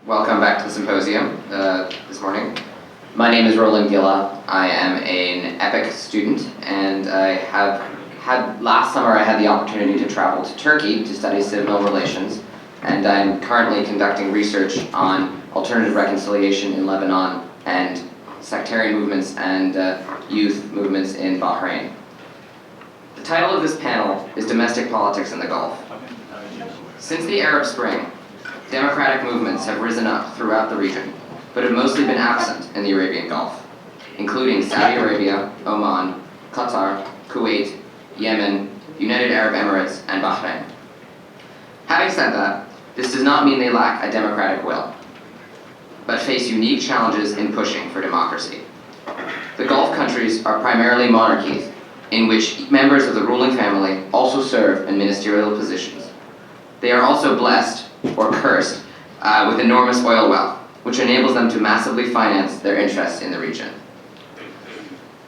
Welcome back to the symposium this morning. My name is Roland Gillah. I am an EPIIC student, and last summer I had the opportunity to travel to Turkey to study civil relations, and I'm currently conducting research on alternative reconciliation in Lebanon and sectarian movements and youth movements in Bahrain. The title of this panel is Domestic Politics in the Gulf. Since the Arab Spring, democratic movements have risen up throughout the region, but have mostly been absent in the Arabian Gulf, including Saudi Arabia, Oman, Qatar, Kuwait, Yemen, United Arab Emirates, and Bahrain. Having said that, this does not mean they lack a democratic will, but face unique challenges in pushing for democracy. The Gulf countries are primarily monarchies, in which members of the ruling family also serve in ministerial positions. They are also blessed, or cursed, with enormous oil wealth, which enables them to massively finance their interests in the region.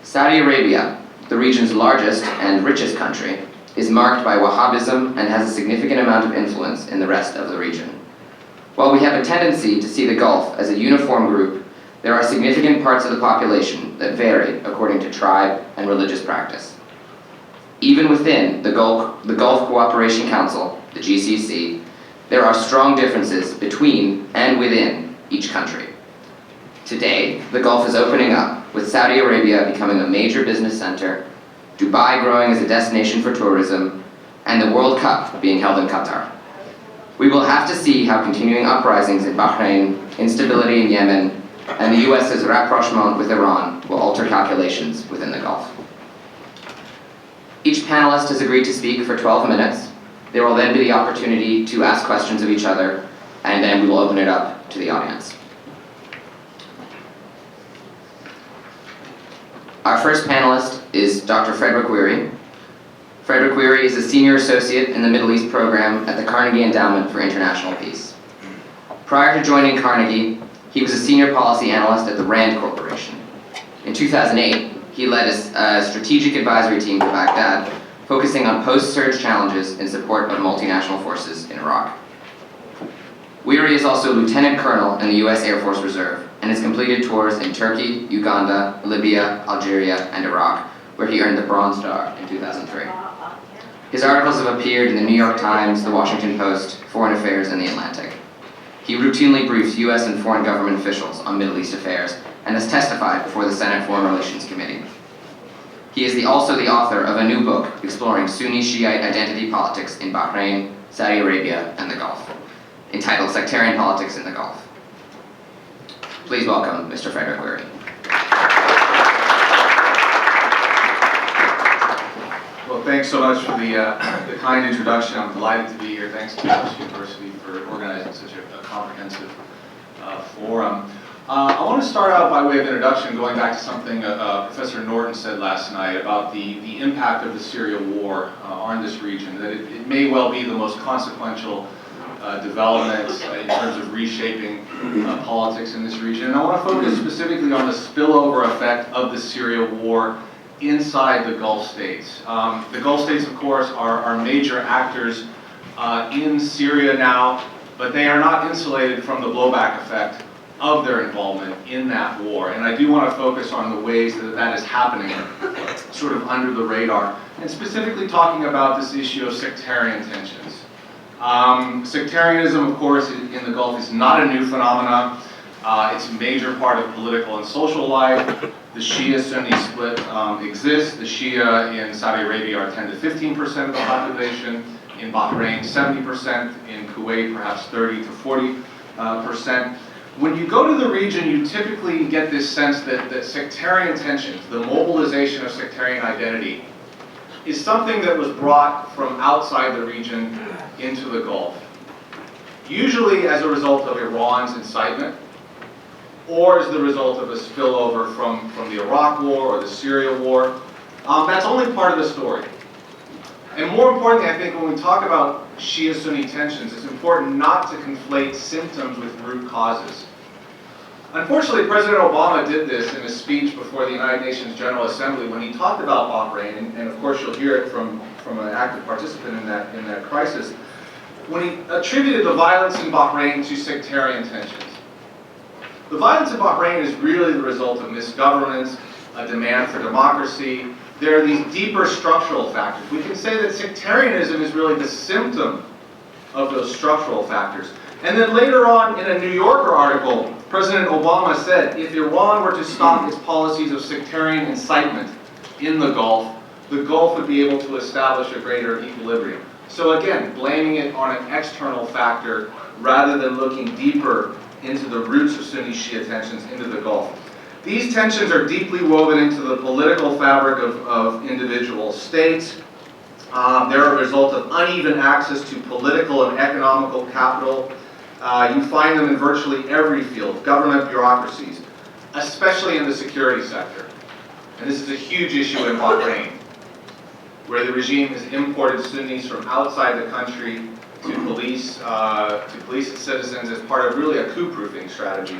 Saudi Arabia, the region's largest and richest country, is marked by Wahhabism and has a significant amount of influence in the rest of the region. While we have a tendency to see the Gulf as a uniform group, there are significant parts of the population that vary according to tribe and religious practice. Even within the Gulf Cooperation Council, the GCC, there are strong differences between and within each country. Today, the Gulf is opening up, with Saudi Arabia becoming a major business center, Dubai growing as a destination for tourism, and the World Cup being held in Qatar. We will have to see how continuing uprisings in Bahrain, instability in Yemen, and the US's rapprochement with Iran will alter calculations within the Gulf. Each panelist has agreed to speak for 12 minutes. There will then be the opportunity to ask questions of each other, and then we will open it up to the audience. Our first panelist is Dr. Frederic Wehrey. Frederic Wehrey is a senior associate in the Middle East program at the Carnegie Endowment for International Peace. Prior to joining Carnegie, he was a senior policy analyst at the RAND Corporation. In 2008, he led a strategic advisory team to Baghdad, focusing on post-surge challenges in support of multinational forces in Iraq. Wehrey is also lieutenant colonel in the U.S. Air Force Reserve and has completed tours in Turkey, Uganda, Libya, Algeria, and Iraq, where he earned the Bronze Star in 2003. His articles have appeared in the New York Times, the Washington Post, Foreign Affairs, and the Atlantic. He routinely briefs U.S. and foreign government officials on Middle East affairs and has testified before the Senate Foreign Relations Committee. He is also the author of a new book exploring Sunni Shiite identity politics in Bahrain, Saudi Arabia, and the Gulf, entitled Sectarian Politics in the Gulf. Please welcome Mr. Frederic Wehrey. Well, thanks so much for the kind introduction. I'm delighted to be here. Thanks to Tufts University for organizing such a comprehensive forum. I want to start out by way of introduction, going back to something Professor Norton said last night about the impact of the Syria war on this region, that it may well be the most consequential development in terms of reshaping politics in this region. And I want to focus specifically on the spillover effect of the Syria war inside the Gulf states. The Gulf states, of course, are major actors in Syria now, but they are not insulated from the blowback effect of their involvement in that war. And I do want to focus on the ways that that is happening sort of under the radar, and specifically talking about this issue of sectarian tensions. Sectarianism, of course, in the Gulf is not a new phenomenon. It's a major part of political and social life. The Shia-Sunni split exists. The Shia in Saudi Arabia are 10 to 15% of the population. In Bahrain, 70%. In Kuwait, perhaps 30 to 40%. When you go to the region, you typically get this sense that sectarian tensions, the mobilization of sectarian identity, is something that was brought from outside the region into the Gulf. Usually as a result of Iran's incitement, or as the result of a spillover from the Iraq War or the Syria War. That's only part of the story. And more importantly, I think when we talk about Shia-Sunni tensions, it's important not to conflate symptoms with root causes. Unfortunately, President Obama did this in a speech before the United Nations General Assembly when he talked about Bahrain, and of course you'll hear it from an active participant in that crisis, when he attributed the violence in Bahrain to sectarian tensions. The violence in Bahrain is really the result of misgovernance, a demand for democracy. There are these deeper structural factors. We can say that sectarianism is really the symptom of those structural factors. And then later on in a New Yorker article, President Obama said if Iran were to stop its policies of sectarian incitement in the Gulf would be able to establish a greater equilibrium. So again, blaming it on an external factor rather than looking deeper into the roots of Sunni-Shia tensions into the Gulf. These tensions are deeply woven into the political fabric of individual states. They're a result of uneven access to political and economical capital. You find them in virtually every field, government bureaucracies, especially in the security sector. And this is a huge issue in Bahrain, where the regime has imported Sunnis from outside the country to police its citizens as part of really a coup-proofing strategy.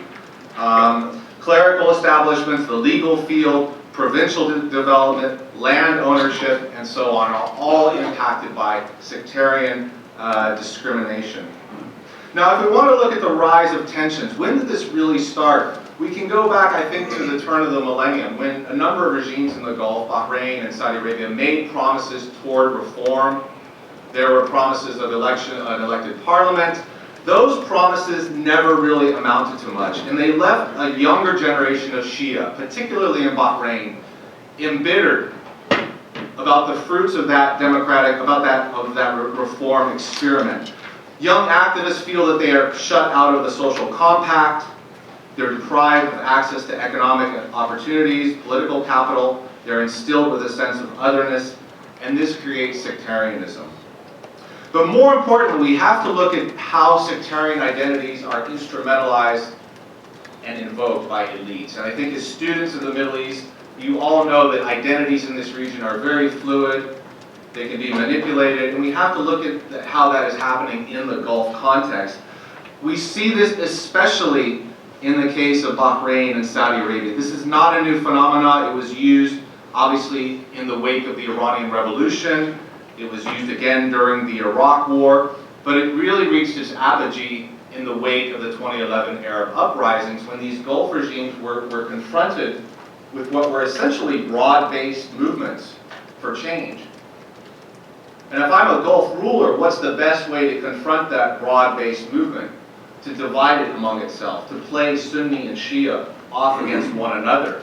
Clerical establishments, the legal field, provincial development, land ownership, and so on, are all impacted by sectarian discrimination. Now, if we want to look at the rise of tensions, when did this really start? We can go back, I think, to the turn of the millennium, when a number of regimes in the Gulf, Bahrain and Saudi Arabia, made promises toward reform. There were promises of an elected parliament. Those promises never really amounted to much, and they left a younger generation of Shia, particularly in Bahrain, embittered about the fruits of that reform experiment. Young activists feel that they are shut out of the social compact. They're deprived of access to economic opportunities, political capital. They're instilled with a sense of otherness, and this creates sectarianism. But more importantly, we have to look at how sectarian identities are instrumentalized and invoked by elites. And I think as students of the Middle East, you all know that identities in this region are very fluid. They can be manipulated, and we have to look at how that is happening in the Gulf context. We see this especially in the case of Bahrain and Saudi Arabia. This is not a new phenomenon. It was used, obviously, in the wake of the Iranian Revolution. It was used again during the Iraq War, but it really reached its apogee in the wake of the 2011 Arab uprisings, when these Gulf regimes were confronted with what were essentially broad-based movements for change. And if I'm a Gulf ruler, what's the best way to confront that broad-based movement? To divide it among itself, to play Sunni and Shia off against one another.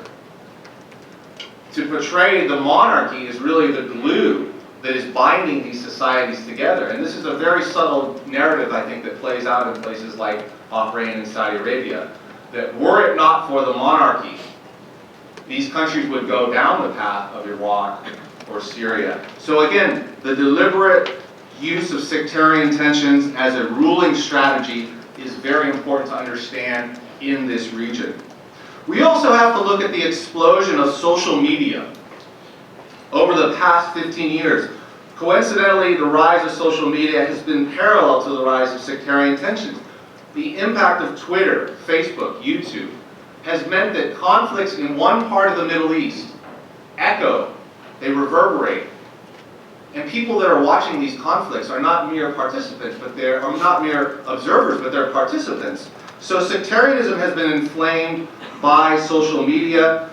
To portray the monarchy as really the glue that is binding these societies together. And this is a very subtle narrative, I think, that plays out in places like Bahrain and Saudi Arabia. That were it not for the monarchy, these countries would go down the path of Iraq or Syria. So again, the deliberate use of sectarian tensions as a ruling strategy is very important to understand in this region. We also have to look at the explosion of social media over the past 15 years. Coincidentally, the rise of social media has been parallel to the rise of sectarian tensions. The impact of Twitter, Facebook, YouTube has meant that conflicts in one part of the Middle East echo, they reverberate. And people that are watching these conflicts are not mere participants, are not mere observers, but they're participants. So sectarianism has been inflamed by social media.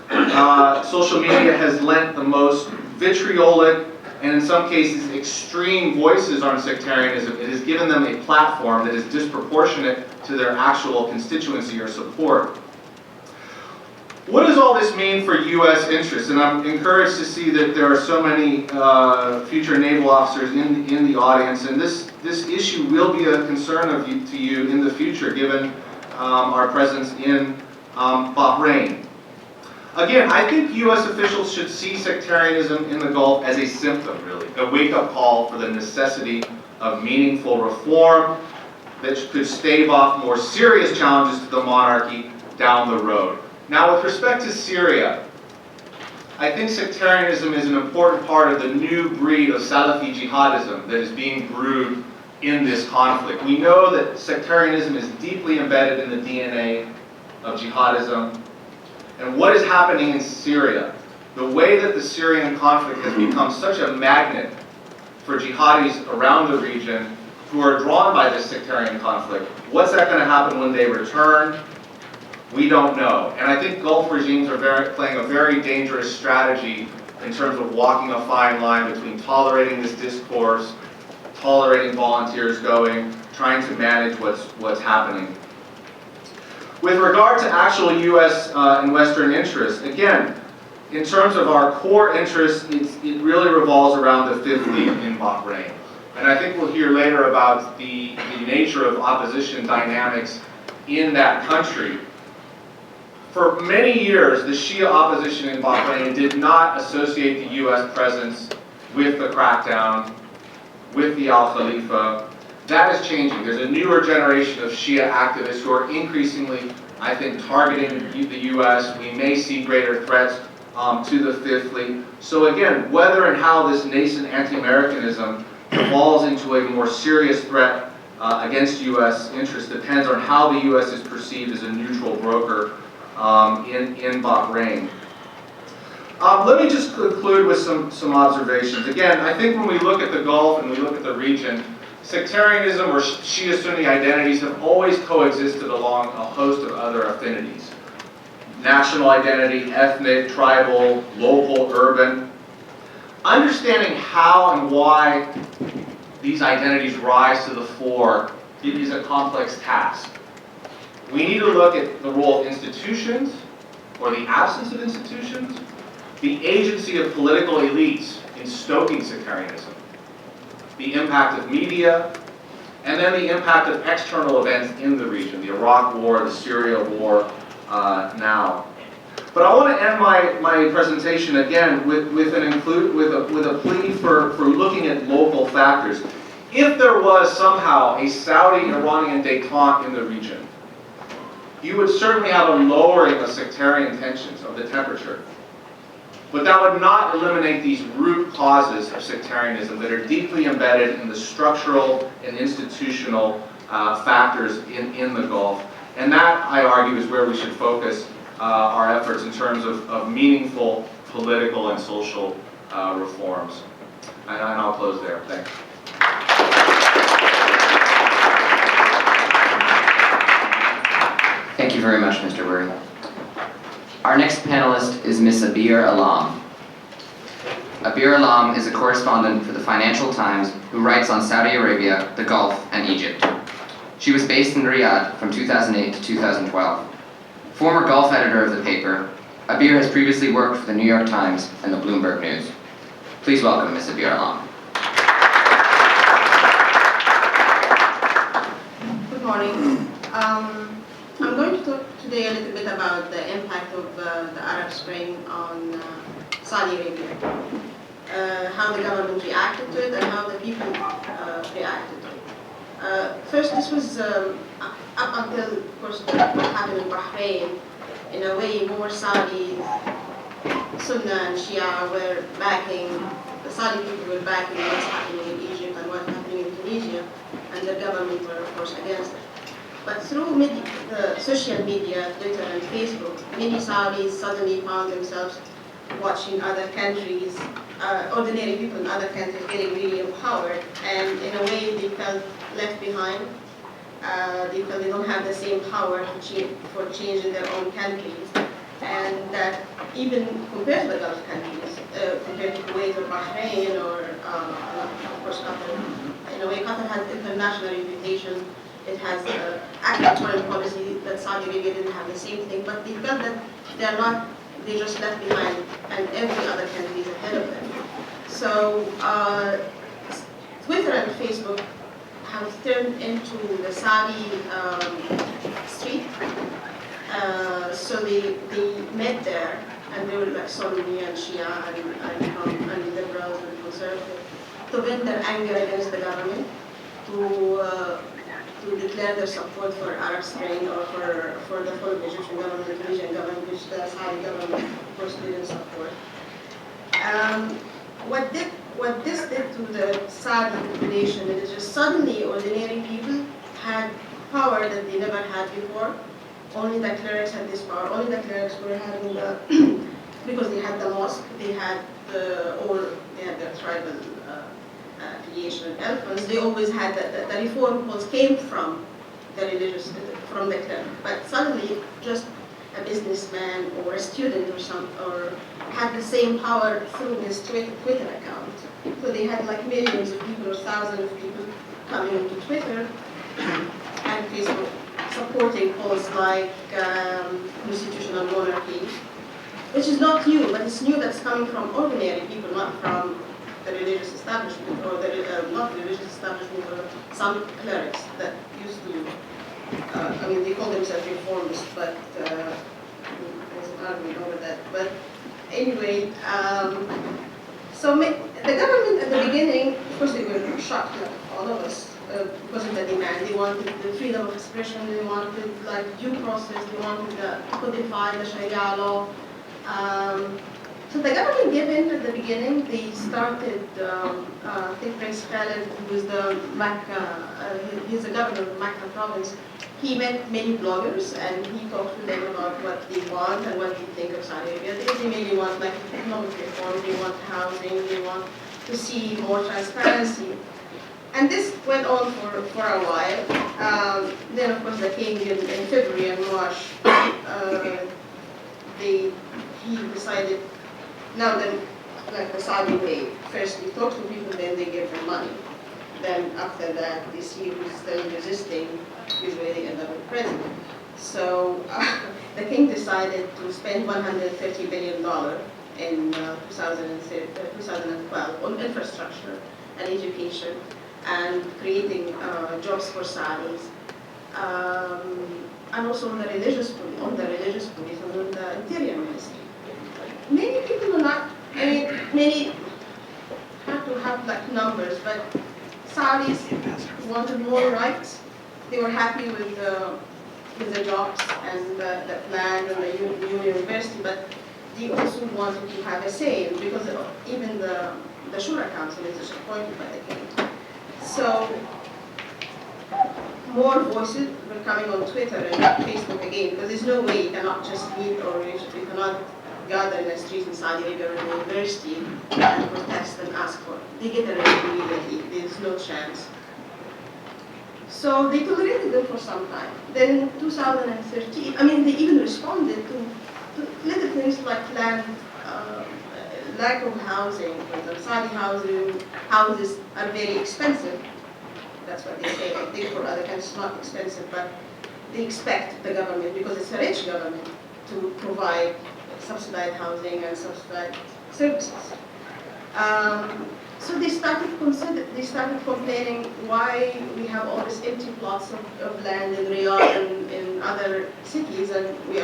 Social media has lent the most vitriolic and in some cases extreme voices on sectarianism. It has given them a platform that is disproportionate to their actual constituency or support. What does all this mean for U.S. interests? And I'm encouraged to see that there are so many future naval officers in the audience, and this issue will be a concern to you in the future, given our presence in Bahrain. Again, I think U.S. officials should see sectarianism in the Gulf as a symptom, really, a wake-up call for the necessity of meaningful reform that could stave off more serious challenges to the monarchy down the road. Now, with respect to Syria, I think sectarianism is an important part of the new breed of Salafi jihadism that is being brewed in this conflict. We know that sectarianism is deeply embedded in the DNA of jihadism. And what is happening in Syria, the way that the Syrian conflict has become such a magnet for jihadis around the region who are drawn by this sectarian conflict, what's that going to happen when they return? We don't know. And I think Gulf regimes are playing a very dangerous strategy in terms of walking a fine line between tolerating this discourse, tolerating volunteers going, trying to manage what's happening. With regard to actual U.S. And Western interests, again, in terms of our core interests, it really revolves around the Fifth Fleet in Bahrain. And I think we'll hear later about the nature of opposition dynamics in that country. For many years, the Shia opposition in Bahrain did not associate the U.S. presence with the crackdown, with the Al-Khalifa. That is changing. There's a newer generation of Shia activists who are increasingly, I think, targeting the U.S. We may see greater threats to the Fifth Fleet. So again, whether and how this nascent anti-Americanism evolves into a more serious threat against U.S. interests depends on how the U.S. is perceived as a neutral broker in Bahrain. Let me just conclude with some observations. Again, I think when we look at the Gulf and we look at the region, sectarianism or Shia-Sunni identities have always coexisted along a host of other affinities. National identity, ethnic, tribal, local, urban. Understanding how and why these identities rise to the fore is a complex task. We need to look at the role of institutions, or the absence of institutions, the agency of political elites in stoking sectarianism, the impact of media, and then the impact of external events in the region, the Iraq War, the Syria War now. But I want to end my presentation again with a plea for looking at local factors. If there was somehow a Saudi-Iranian détente in the region, you would certainly have a lowering of sectarian tensions, of the temperature. But that would not eliminate these root causes of sectarianism that are deeply embedded in the structural and institutional factors in the Gulf. And that, I argue, is where we should focus our efforts in terms of meaningful political and social reforms. And I'll close there. Thanks. Thank you very much, Mr. Wehrey. Our next panelist is Ms. Abeer Allam. Abeer Allam is a correspondent for the Financial Times who writes on Saudi Arabia, the Gulf, and Egypt. She was based in Riyadh from 2008 to 2012. Former Gulf editor of the paper, Abeer has previously worked for the New York Times and the Bloomberg News. Please welcome Ms. Abeer Allam. Good morning. I'm going to talk today a little bit about the impact of the Arab Spring on Saudi Arabia, how the government reacted to it and how the people reacted to it. First, this was up until, of course, what happened in Bahrain. In a way, more Saudi, Sunnah and Shia were backing, the Saudi people were backing what's happening in Egypt and what's happening in Tunisia, and the government were, of course, against it. But through the social media, Twitter and Facebook, many Saudis suddenly found themselves watching other countries, ordinary people in other countries getting really empowered, and in a way they felt left behind. They felt they don't have the same power for change in their own countries, and that even compared to the Gulf countries, compared to Kuwait or Bahrain or, of course, Qatar, in a way Qatar has international reputation. It has active foreign policy that Saudi Arabia didn't have the same thing, but they felt that they're just left behind, and every other country is ahead of them. So Twitter and Facebook have turned into the Saudi street. So they met there, and they were like Sunni and Shia and liberals and conservatives, to vent their anger against the government, to declare their support for Arab Spring or for the full Egyptian government, the Tunisian government, which the Saudi government, of course, didn't support. What this did to the Saudi population is just suddenly ordinary people had power that they never had before. Only the clerics had this power. Only the clerics were having the because they had the mosque, they had their tribal affiliation and elephants. They always had the reform calls came from the religious, from the cleric. But suddenly, just a businessman or a student or had the same power through his Twitter account. So they had like millions of people or thousands of people coming into Twitter and Facebook supporting causes like constitutional monarchy, which is not new, but it's new that's coming from ordinary people, not from the religious establishment, or not the religious establishment, or some clerics that used to, I mean, they call themselves reformists, but there's an argument over that. But anyway, so the government at the beginning, of course they were shocked, like all of us, because of the demand. They wanted the freedom of expression, they wanted like due process, they wanted to codify the Sharia law. So the government gave in at the beginning. They started, I think Prince Khaled, who was the Makkah, he's the governor of Makkah province. He met many bloggers and he talked to them about what they want and what they think of Saudi Arabia. They really want like economic reform, they want housing, they want to see more transparency. And this went on for a while. Then of course the king in February and March, he decided, now then, like the Saudi way, first they talk to people, then they give them money. Then after that, they see who's still resisting, usually they end up with president. So the king decided to spend $130 billion in 2012 on infrastructure and education and creating jobs for Saudis. And also on the religious police, and on the interior ministry. Many people are not, I mean, many have to have like numbers, but Saudis wanted more rights. They were happy with the jobs and the land and the university, but they also wanted to have a say, because even the Shura Council is appointed by the king. So more voices were coming on Twitter and Facebook again, because there's no way you cannot just meet, or you cannot gather in the streets in Saudi Arabia or in the university and protest and ask for it. They get arrested immediately. There's no chance. So they tolerated them for some time. Then in 2013, I mean, they even responded to little things like land, lack of housing. For example, Saudi houses are very expensive. That's what they say. I think for other countries it's not expensive, but they expect the government, because it's a rich government, to provide subsidized housing and subsidized services. So they started complaining why we have all these empty plots of land in Riyadh and in other cities, and we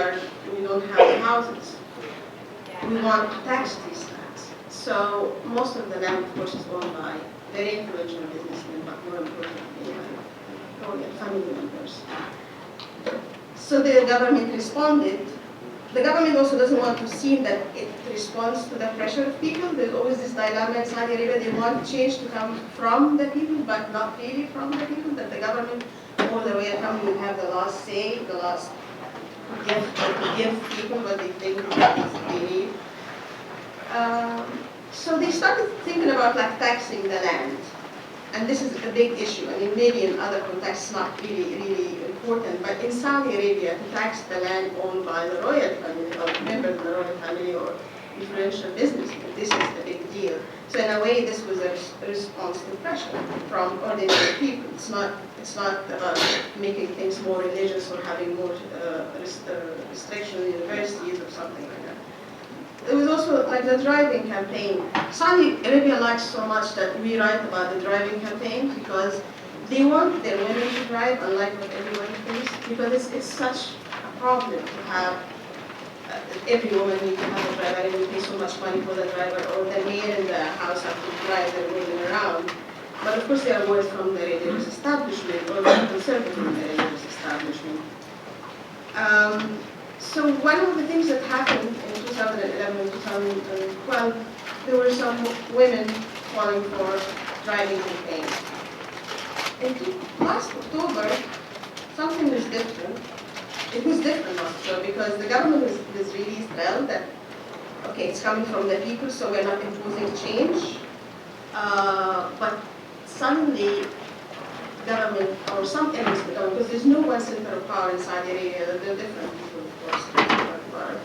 don't have houses. We want to tax these lands. So most of the land, of course, is owned by very influential businessmen, but more importantly, royal family members. So the government responded. The government also doesn't want to seem that it responds to the pressure of people. There's always this dilemma in Saudi Arabia. They want change to come from the people, but not really from the people, that the government or the royal family will have the last say, the last give people what they think they need. So they started thinking about like taxing the land. And this is a big issue. I mean, maybe in other contexts not really important, but in Saudi Arabia, to tax the land owned by the royal family, or members of the royal family, or influential businessmen, this is the big deal. So in a way, this was a response to pressure from ordinary people. It's not about making things more religious or having more restrictions in universities or something like that. There was also like the driving campaign. Saudi Arabia likes so much that we write about the driving campaign, because they want their women to drive, unlike what everybody thinks, because it's such a problem to have every woman need to have a driver, and we pay so much money for the driver, or the maid in the house have to drive their women around. But of course, there are words from the religious establishment, or the conservative from the religious establishment. So one of the things that happened in 2011 and 2012, there were some women calling for driving campaigns. In last October, something was different. It was different also, because the government was really thrilled that, okay, it's coming from the people, so we're not imposing change. But suddenly, government, or some areas of the government, because there's no one center of power in Saudi Arabia, there are different people, of course. part.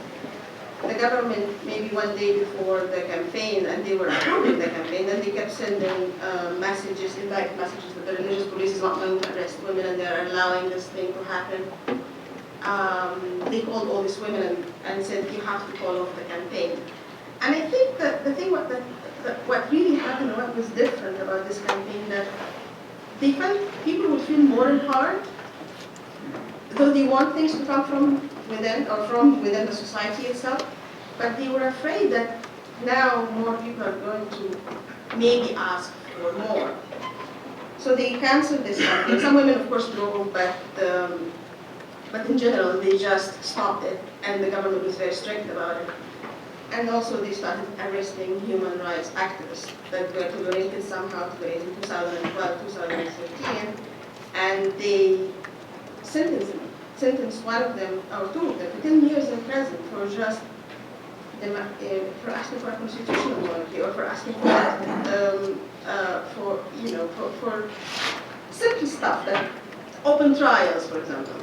The government, maybe one day before the campaign, and they were approving the campaign, then they kept sending messages, indirect messages, that the religious police is not going to arrest women and they're allowing this thing to happen. They called all these women and said, you have to call off the campaign. And I think that the thing what really happened, what was different about this campaign, that they felt people would feel more empowered, though they want things to come from within or from within the society itself, but they were afraid that now more people are going to maybe ask for more. So they canceled this campaign. Some women, of course, drove, but in general, they just stopped it, and the government was very strict about it. And also they started arresting human rights activists that were tolerated somehow in 2012, 2013, and they sentenced one of them, or two of them, to 10 years in prison for just for asking for a constitutional monarchy, or for asking for simple stuff, like open trials, for example.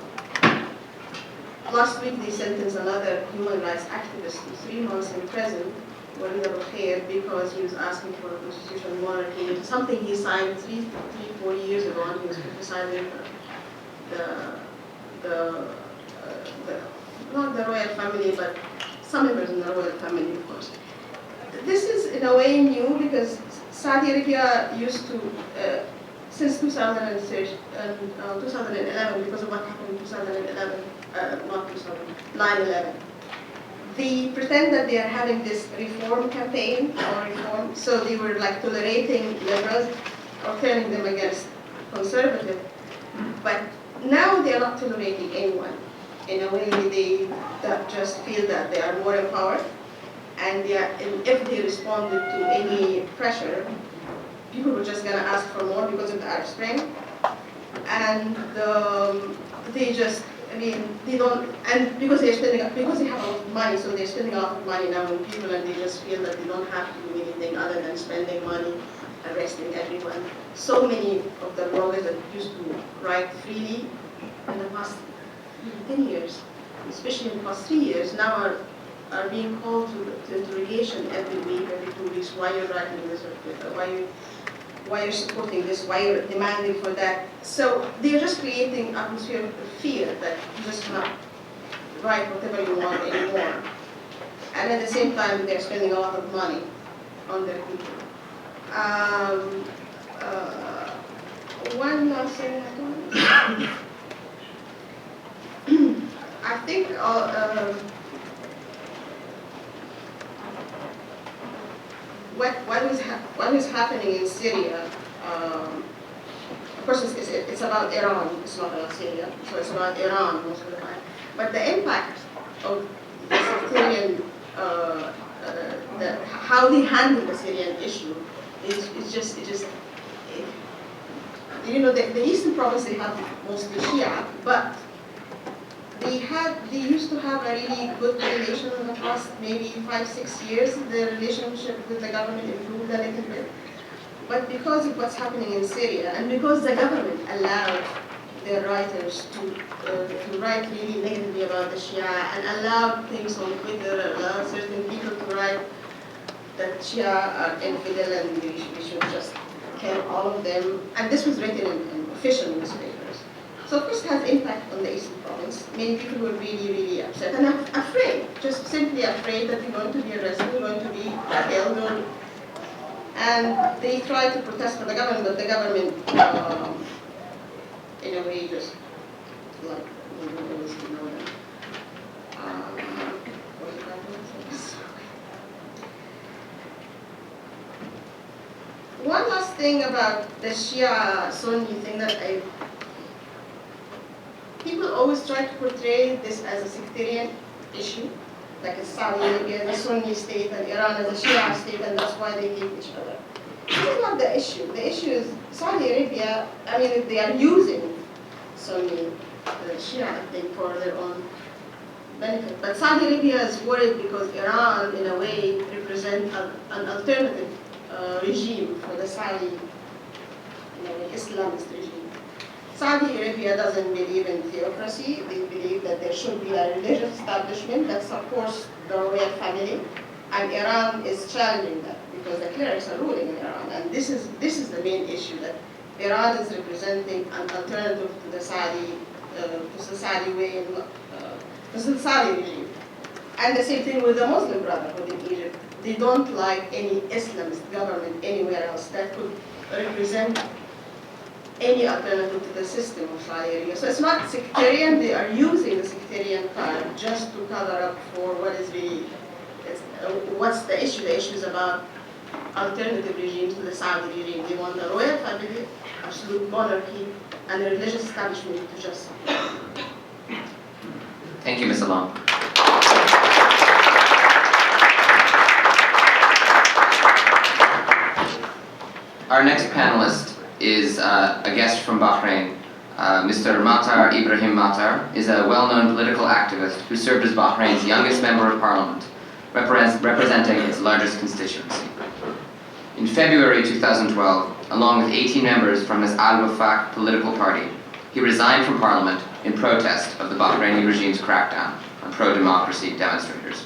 Last week they sentenced another human rights activist to 3 months in prison, because he was asking for a constitutional monarchy, something he signed 4 years ago, and he was criticizing not the royal family, but some members in the royal family, of course. This is in a way new, because Saudi Arabia used to, since 2011, because of what happened in 2011, 9/11, they pretend that they are having this reform campaign, so they were like tolerating liberals or turning them against conservative. But now they are not tolerating anyone. In a way, they just feel that they are more empowered, and if they responded to any pressure, people were just going to ask for more because of the Arab Spring. And they don't, and because they have a lot of money, so they're spending a lot of money now on people, and they just feel that they don't have to do anything other than spending money, arresting everyone. So many of the bloggers that used to write freely in the past 10 years, especially in the past 3 years, now are being called to interrogation every week, every 2 weeks, why you're writing this, or why you're supporting this, why you're demanding for that. So they're just creating an atmosphere of fear that you just cannot write whatever you want anymore. And at the same time, they're spending a lot of money on their people. One last thing I think what is happening in Syria, of course it's about Iran, it's not about Syria, so it's about Iran most of the time. But the impact of the Sectarian, how they handle the Syrian issue is just the eastern province, they have mostly Shia, but they used to have a really good relation in the past maybe 5-6 years. The relationship with the government improved a little bit. But because of what's happening in Syria, and because the government allowed their writers to write really negatively about the Shia, and allowed things on Twitter, allowed certain people to write that Shia are infidel and we should just kill all of them, and this was written in official newspapers. So of course it has impact on the eastern province. Many people were really, really upset and afraid, just simply afraid that they're going to be arrested, they're going to be killed, and they tried to protest for the government, but the government, in a way, just like always ignore them. One last thing about the Shia-Sunni thing that people always try to portray this as a sectarian issue, like in Saudi Arabia, the Sunni state, and Iran as a Shia state, and that's why they hate each other. This is not the issue. The issue is Saudi Arabia, they are using Sunni, Shia, I think, for their own benefit. But Saudi Arabia is worried because Iran, in a way, represents an alternative regime for the Saudi, Islamist regime. Saudi Arabia doesn't believe in theocracy. They believe that there should be a religious establishment that supports the royal family, and Iran is challenging that because the clerics are ruling in Iran, and this is the main issue, that Iran is representing an alternative to the Saudi way, to the Saudi regime. And the same thing with the Muslim Brotherhood in Egypt. They don't like any Islamist government anywhere else that could represent any alternative to the system of Saudi Arabia. So it's not sectarian. They are using the sectarian card just to cover up for what is really, what's the issue? The issue is about alternative regimes to the Saudi regime. They want the royal family, absolute monarchy, and the religious establishment to just. Thank you, Ms. Allam. Our next panelist is a guest from Bahrain. Mr. Matar Ebrahim Matar is a well-known political activist who served as Bahrain's youngest member of parliament, representing its largest constituency. In February 2012, along with 18 members from his al-Wefaq political party, he resigned from parliament in protest of the Bahraini regime's crackdown on pro-democracy demonstrators.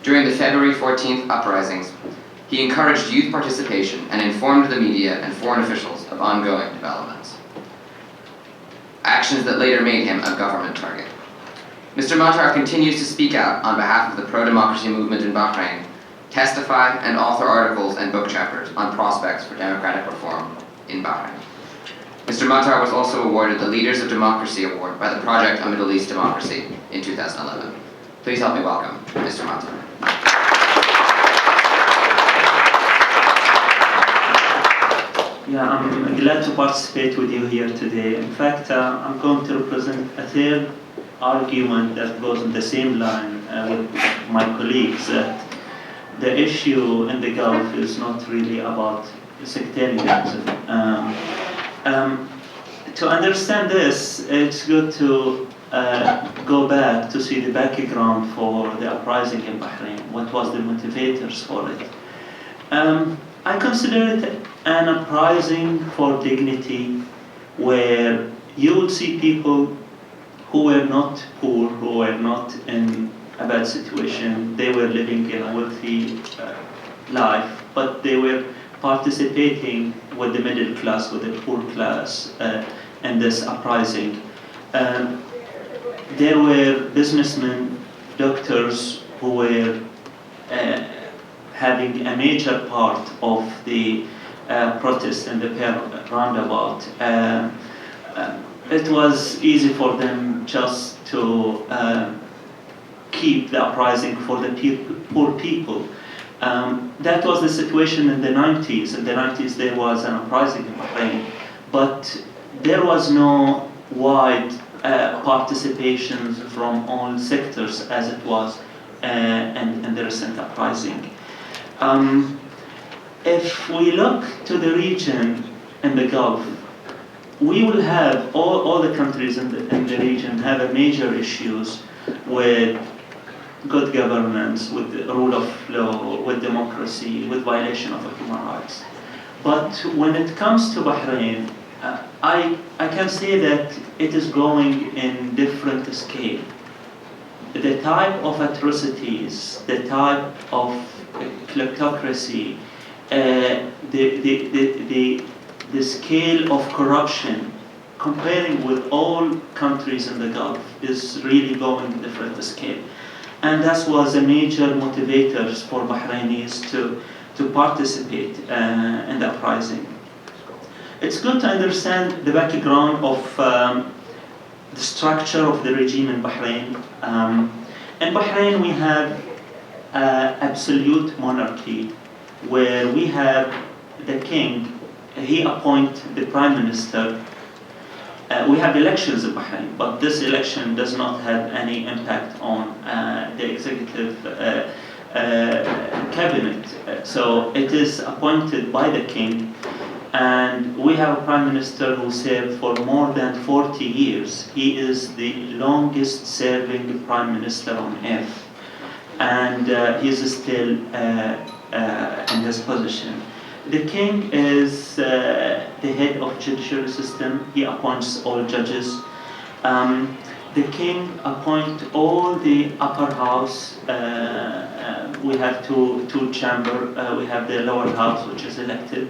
During the February 14th uprisings, he encouraged youth participation and informed the media and foreign officials of ongoing developments, actions that later made him a government target. Mr. Matar continues to speak out on behalf of the pro-democracy movement in Bahrain, testify and author articles and book chapters on prospects for democratic reform in Bahrain. Mr. Matar was also awarded the Leaders of Democracy Award by the Project on Middle East Democracy in 2011. Please help me welcome Mr. Matar. Yeah, I'm glad to participate with you here today. In fact, I'm going to represent a third argument that goes in the same line with my colleagues, that the issue in the Gulf is not really about sectarianism. To understand this, it's good to go back to see the background for the uprising in Bahrain. What was the motivators for it? I consider it an uprising for dignity, where you would see people who were not poor, who were not in a bad situation. They were living in a wealthy life, but they were participating with the middle class, with the poor class in this uprising. There were businessmen, doctors who were having a major part of the protest and the roundabout. It was easy for them just to keep the uprising for the poor people. That was the situation in the 90s. In the 90s there was an uprising in Bahrain, but there was no wide participation from all sectors as it was in the recent uprising. If we look to the region in the Gulf, we will have all the countries in the region have a major issues with good governance, with the rule of law, with democracy, with violation of human rights. But when it comes to Bahrain, I can say that it is going in different scale. The type of atrocities, the type of kleptocracy, the scale of corruption, comparing with all countries in the Gulf, is really going in different scale. And that was a major motivators for Bahrainis to participate in the uprising. It's good to understand the background of the structure of the regime in Bahrain. In Bahrain we have absolute monarchy, where we have the king, he appoints the prime minister. We have elections in Bahrain, but this election does not have any impact on the executive cabinet. So it is appointed by the king, and we have a prime minister who served for more than 40 years. He is the longest serving prime minister on earth, and he is still in his position. The king is the head of judiciary system. He appoints all judges. The king appoints all the upper house. We have two chamber. We have the lower house, which is elected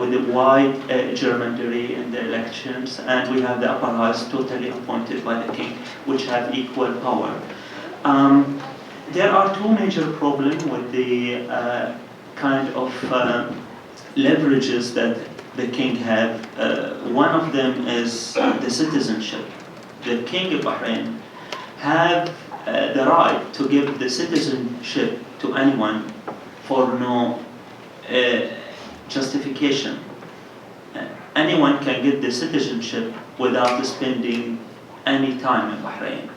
with a wide gerrymandering in the elections, and we have the upper house totally appointed by the king, which have equal power. There are two major problems with the kind of leverages that the king have. One of them is the citizenship. The king of Bahrain have the right to give the citizenship to anyone for no justification. Anyone can get the citizenship without spending any time in Bahrain.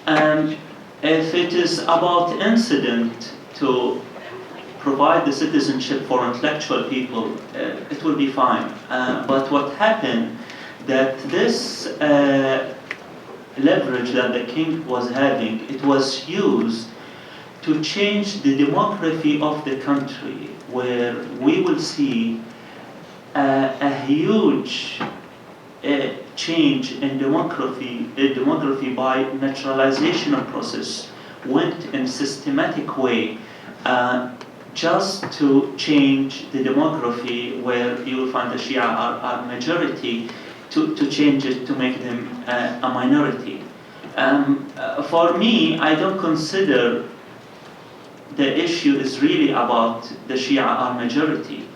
And if it is about incident to provide the citizenship for intellectual people, it will be fine. But what happened that this leverage that the king was having, it was used to change the demography of the country, where we will see a huge change in demography by naturalization process went in systematic way just to change the demography, where you will find the Shia are majority, to change it to make them a minority. For me, I don't consider the issue is really about the Shia are majority.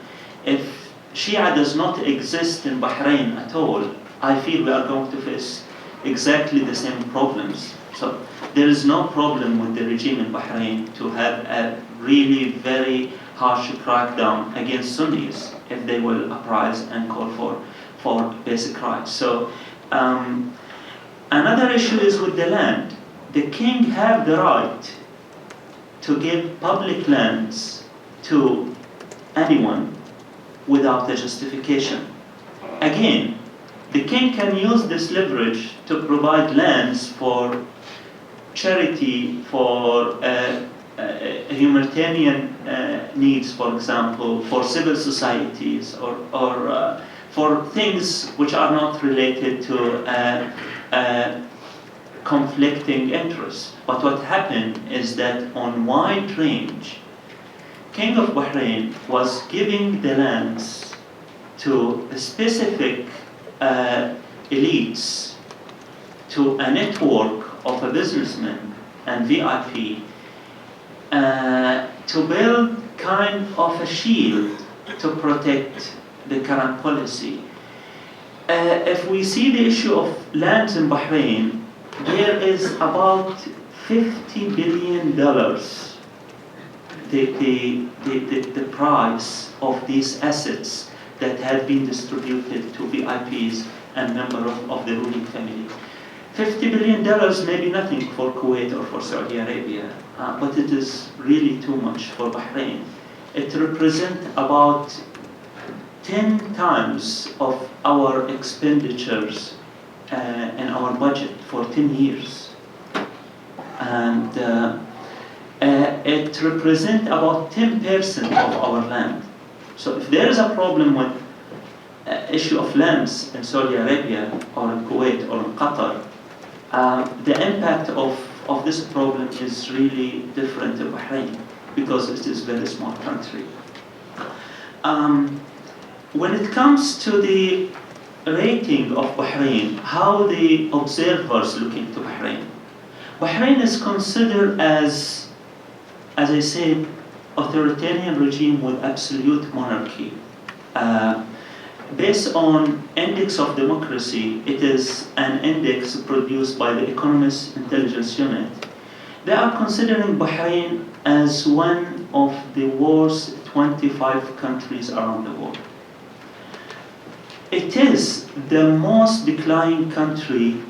If Shia does not exist in Bahrain at all, I feel we are going to face exactly the same problems. So there is no problem with the regime in Bahrain to have a really very harsh crackdown against Sunnis if they will uprise and call for basic rights. So another issue is with the land. The king have the right to give public lands to anyone without a justification. Again, the king can use this leverage to provide lands for charity, for humanitarian needs, for example, for civil societies, or for things which are not related to conflicting interests. But what happened is that on wide range, King of Bahrain was giving the lands to specific elites, to a network of a businessman and VIP, to build kind of a shield to protect the current policy. If we see the issue of lands in Bahrain, there is about $50 billion the price of these assets that have been distributed to VIPs and members of the ruling family. $50 billion may be nothing for Kuwait or for Saudi Arabia, but it is really too much for Bahrain. It represents about 10 times of our expenditures in our budget for 10 years. And it represents about 10% of our land. So if there is a problem with issue of lands in Saudi Arabia or in Kuwait or in Qatar, the impact of this problem is really different in Bahrain because it is a very small country. When it comes to the rating of Bahrain, how the observers look into Bahrain, Bahrain is considered as I said, authoritarian regime with absolute monarchy. Based on index of democracy, it is an index produced by the Economist Intelligence Unit. They are considering Bahrain as one of the worst 25 countries around the world. It is the most declining country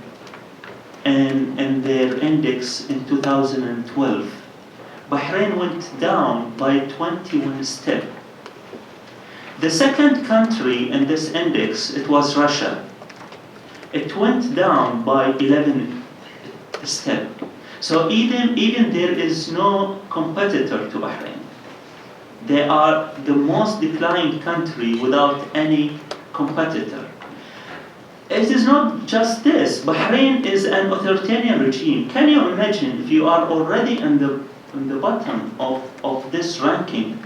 in their index in 2012. Bahrain went down by 21 steps. The second country in this index, it was Russia. It went down by 11 steps. So even there is no competitor to Bahrain. They are the most declining country without any competitor. It is not just this. Bahrain is an authoritarian regime. Can you imagine if you are already in the bottom of this ranking?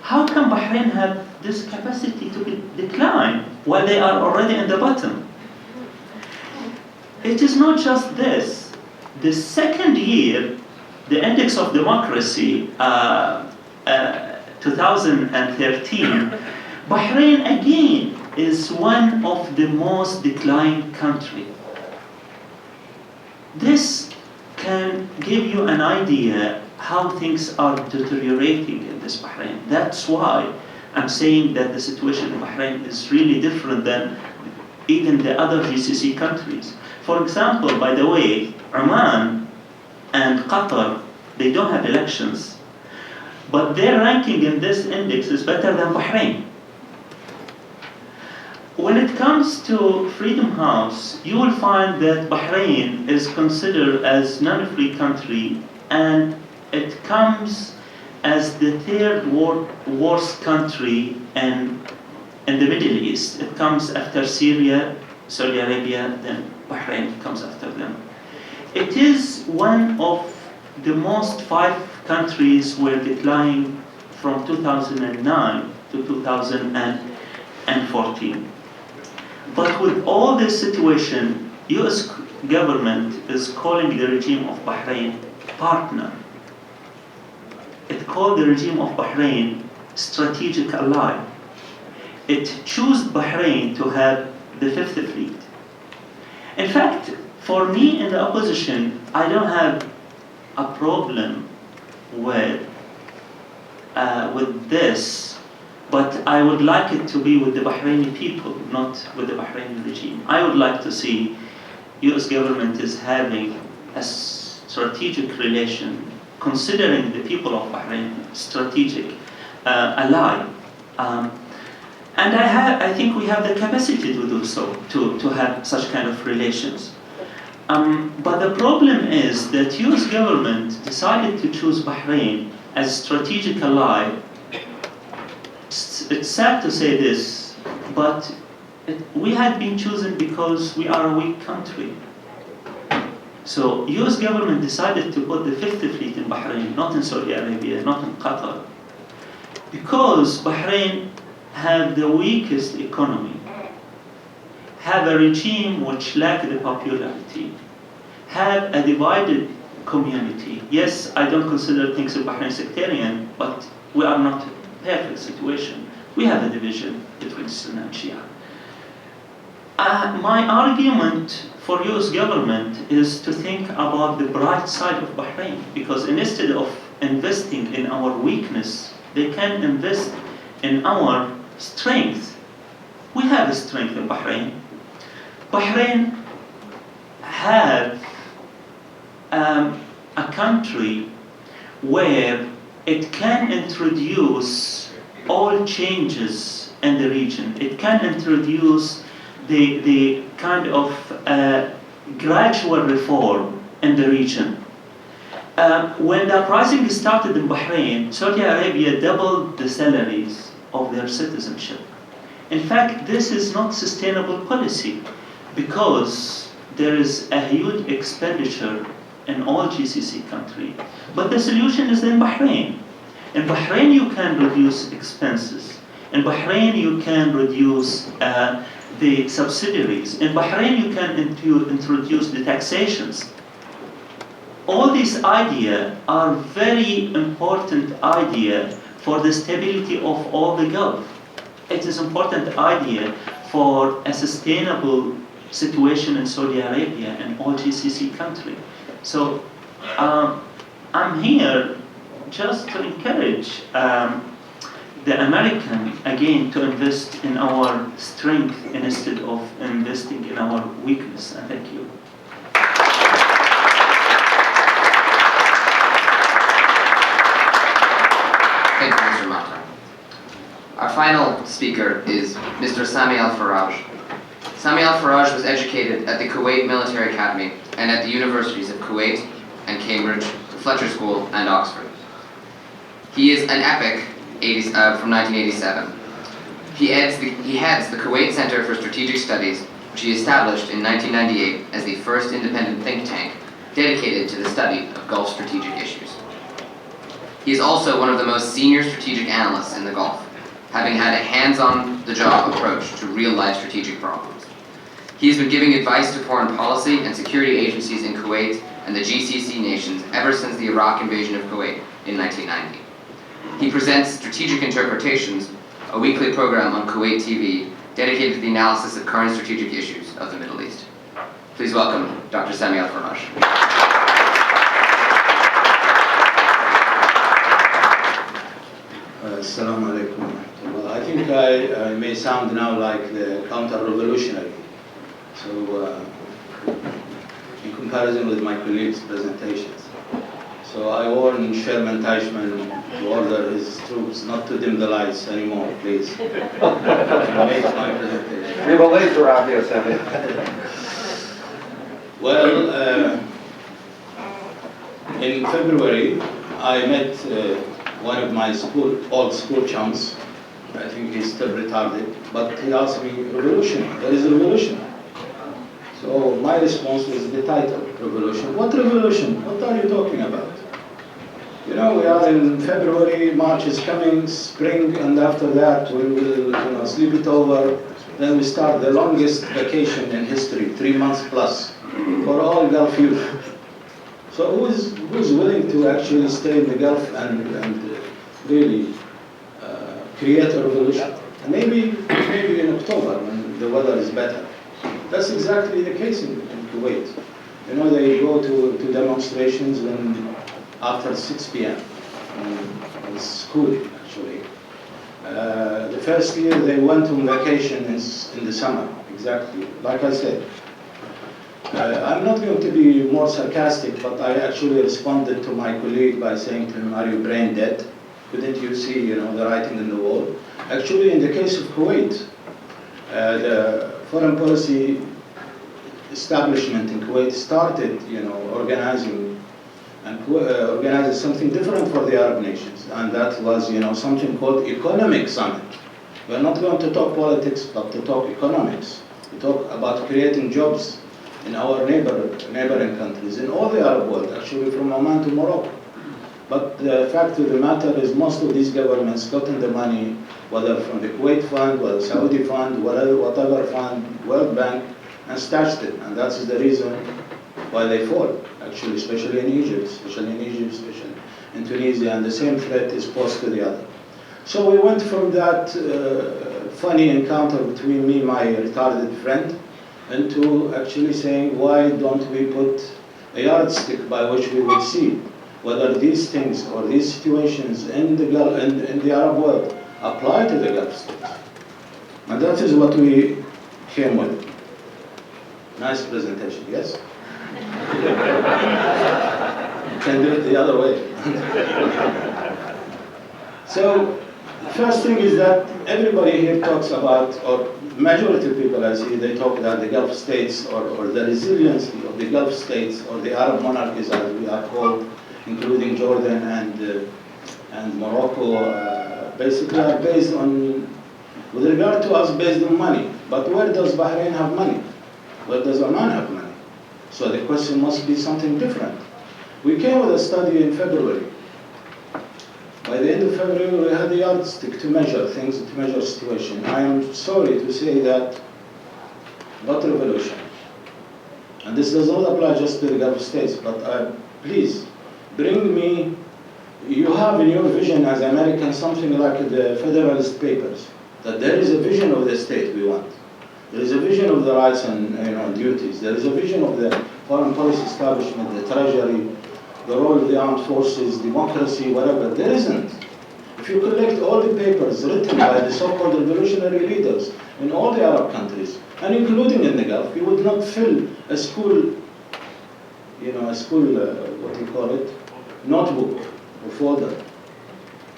How can Bahrain have this capacity to decline while they are already in the bottom? It is not just this. The second year, the Index of Democracy, 2013, Bahrain again is one of the most declined countries. This can give you an idea how things are deteriorating in this Bahrain. That's why I'm saying that the situation in Bahrain is really different than even the other GCC countries. For example, by the way, Oman and Qatar, they don't have elections, but their ranking in this index is better than Bahrain. When it comes to Freedom House, you will find that Bahrain is considered as non-free country, and it comes as the third worst country in the Middle East. It comes after Syria, Saudi Arabia, then Bahrain comes after them. It is one of the most 5 countries were declining from 2009 to 2014. But with all this situation, US government is calling the regime of Bahrain partner. It called the regime of Bahrain strategic ally. It chose Bahrain to have the 5th fleet. In fact, for me in the opposition, I don't have a problem with this, but I would like it to be with the Bahraini people, not with the Bahraini regime. I would like to see US government is having a strategic relation, considering the people of Bahrain strategic ally. And I think we have the capacity to do so, to have such kind of relations. But the problem is that US government decided to choose Bahrain as strategic ally. It's sad to say this, but we had been chosen because we are a weak country. So US government decided to put the 5th fleet in Bahrain, not in Saudi Arabia, not in Qatar, because Bahrain have the weakest economy, have a regime which lack the popularity, have a divided community. Yes, I don't consider things in Bahrain sectarian, but we are not a perfect situation. We have a division between Sunni and Shia. My argument for US government is to think about the bright side of Bahrain, because instead of investing in our weakness, they can invest in our strength. We have a strength in Bahrain. Bahrain have a country where it can introduce all changes in the region. It can introduce the kind of gradual reform in the region. When the uprising started in Bahrain, Saudi Arabia doubled the salaries of their citizenship. In fact, this is not sustainable policy, because there is a huge expenditure in all GCC countries. But the solution is in Bahrain. In Bahrain, you can reduce expenses. In Bahrain, you can reduce the subsidiaries. In Bahrain, you can introduce the taxations. All these ideas are very important ideas for the stability of all the Gulf. It is an important idea for a sustainable situation in Saudi Arabia and all GCC countries. So I'm here just to encourage the American, again, to invest in our strength instead of investing in our weakness. And thank you. Thank you, Mr. Matar. Our final speaker is Mr. Sami al-Faraj. Sami al-Faraj was educated at the Kuwait Military Academy and at the universities of Kuwait and Cambridge, the Fletcher School, and Oxford. He is an EPIIC from 1987. He heads the Kuwait Center for Strategic Studies, which he established in 1998 as the first independent think tank dedicated to the study of Gulf strategic issues. He is also one of the most senior strategic analysts in the Gulf, having had a hands-on-the-job approach to real-life strategic problems. He has been giving advice to foreign policy and security agencies in Kuwait and the GCC nations ever since the Iraq invasion of Kuwait in 1990. He presents Strategic Interpretations, a weekly program on Kuwait TV dedicated to the analysis of current strategic issues of the Middle East. Please welcome Dr. Sami al-Faraj. Assalamu alaikum. Well, I think I may sound now like the counter-revolutionary. So, in comparison with my colleagues' presentations. So I warn Chairman Teichmann to order his troops not to dim the lights anymore, please. Make my presentation. We have a laser out here, Sami. Well, in February, I met one of my old school chums. I think he's still retarded, but he asked me, revolution, there is a revolution. So my response was the title, revolution. What revolution? What are you talking about? You know, we are in February, March is coming, spring, and after that we will sleep it over. Then we start the longest vacation in history, 3 months plus, for all Gulf youth. So who's willing to actually stay in the Gulf and really create a revolution? And maybe in October when the weather is better. That's exactly the case in Kuwait. You know, they go to demonstrations after 6 p.m. It's school, actually. The first year they went on vacation in the summer, exactly, like I said. I'm not going to be more sarcastic, but I actually responded to my colleague by saying to him, are you brain dead? Couldn't you see, the writing on the wall? Actually, in the case of Kuwait, the foreign policy establishment in Kuwait started, organizing something different for the Arab nations, and that was, something called economic summit. We're not going to talk politics, but to talk economics. We talk about creating jobs in our neighboring countries, in all the Arab world, actually from Oman to Morocco. But the fact of the matter is most of these governments gotten the money, whether from the Kuwait fund, whether Saudi fund, whatever fund, World Bank, and stashed it. And that's the reason why they fall, actually, especially in Egypt, especially in Tunisia, and the same threat is posed to the other. So we went from that funny encounter between me and my retarded friend into actually saying, why don't we put a yardstick by which we would see whether these things or these situations in the Arab world apply to the Gulf states. And that is what we came with. Nice presentation, yes? You can do it the other way. So, the first thing is that everybody here talks about, or majority of people I see, they talk about the Gulf states or the resiliency of the Gulf states or the Arab monarchies as we are called, including Jordan and Morocco, basically are based on, with regard to us, based on money. But where does Bahrain have money? Where does Oman have money? So the question must be something different. We came with a study in February. By the end of February, we had a yardstick to measure things, to measure situation. I am sorry to say that, not revolution. And this does not apply just to the Gulf states, but please, bring me, you have in your vision as Americans something like the Federalist Papers, that there is a vision of the state we want. There is a vision of the rights and duties. There is a vision of the foreign policy establishment, the treasury, the role of the armed forces, democracy, whatever. There isn't. If you collect all the papers written by the so-called revolutionary leaders in all the Arab countries, and including in the Gulf, you would not fill a school, what do you call it, notebook or folder.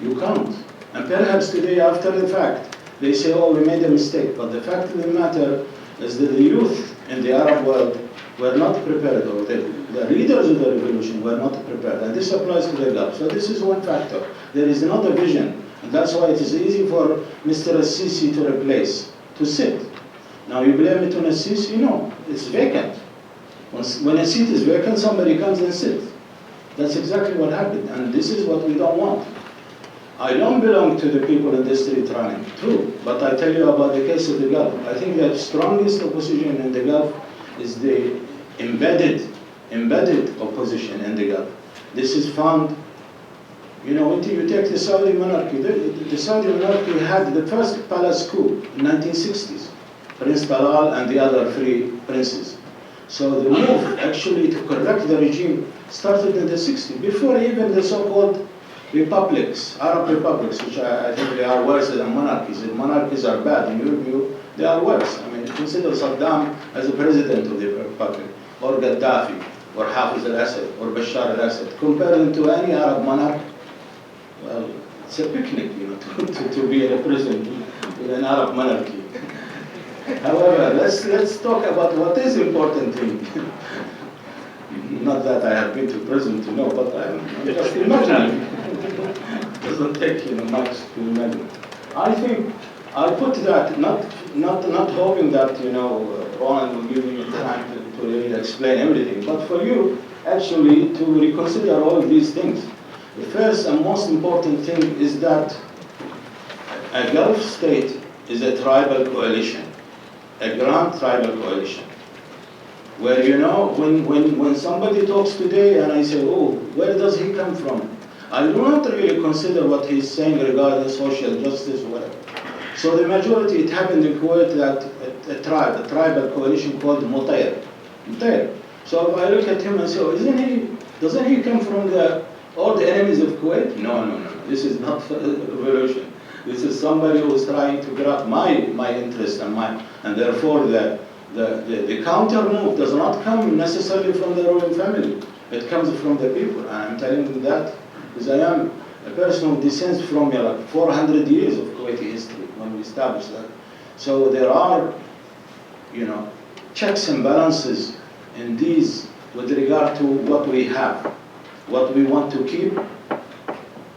You can't. And perhaps today, after the fact, they say, oh, we made a mistake. But the fact of the matter is that the youth in the Arab world were not prepared, or the leaders of the revolution were not prepared. And this applies to the Gulf. So this is one factor. There is not a vision And that's why it is easy for Mr. Sisi to replace, to sit. Now you blame it on Sisi? No, it's vacant. When a seat is vacant, somebody comes and sits. That's exactly what happened, and this is what we don't want. I don't belong to the people in the street running, true, but I tell you about the case of the Gulf. I think the strongest opposition in the Gulf is the embedded opposition in the Gulf. This is found, you know, when you take the Saudi monarchy, the Saudi monarchy had the first palace coup in 1960s, Prince Talal and the other three princes. So the move actually to correct the regime started in the 60s, before even the so-called republics, Arab republics, which I think they are worse than monarchies. If monarchies are bad, in your view, they are worse. I mean, consider Saddam as a president of the republic, or Gaddafi, or Hafiz al-Assad, or Bashar al-Assad. Compare them to any Arab monarch, well, it's a picnic, you know, to be in a prison with an Arab monarchy. However, let's talk about what is important thing. Not that I have been to prison to know, but I'm just imagining. It doesn't take much to imagine. I think I put that not hoping that Roland will give me time to really explain everything, but for you actually to reconsider all of these things. The first and most important thing is that a Gulf state is a tribal coalition, a grand tribal coalition. Where when somebody talks today and I say, oh, where does he come from? I do not really consider what he's saying regarding social justice or whatever. So the majority, it happened in Kuwait that a tribal coalition called Matar. So if I look at him and say, oh, doesn't he come from all the enemies of Kuwait? No. This is not a revolution. This is somebody who is trying to grab my interest and therefore the counter move does not come necessarily from the royal family. It comes from the people. And I'm telling you that because I am a person who descends from 400 years of Kuwaiti history when we established that. So there are, checks and balances in these with regard to what we have, what we want to keep,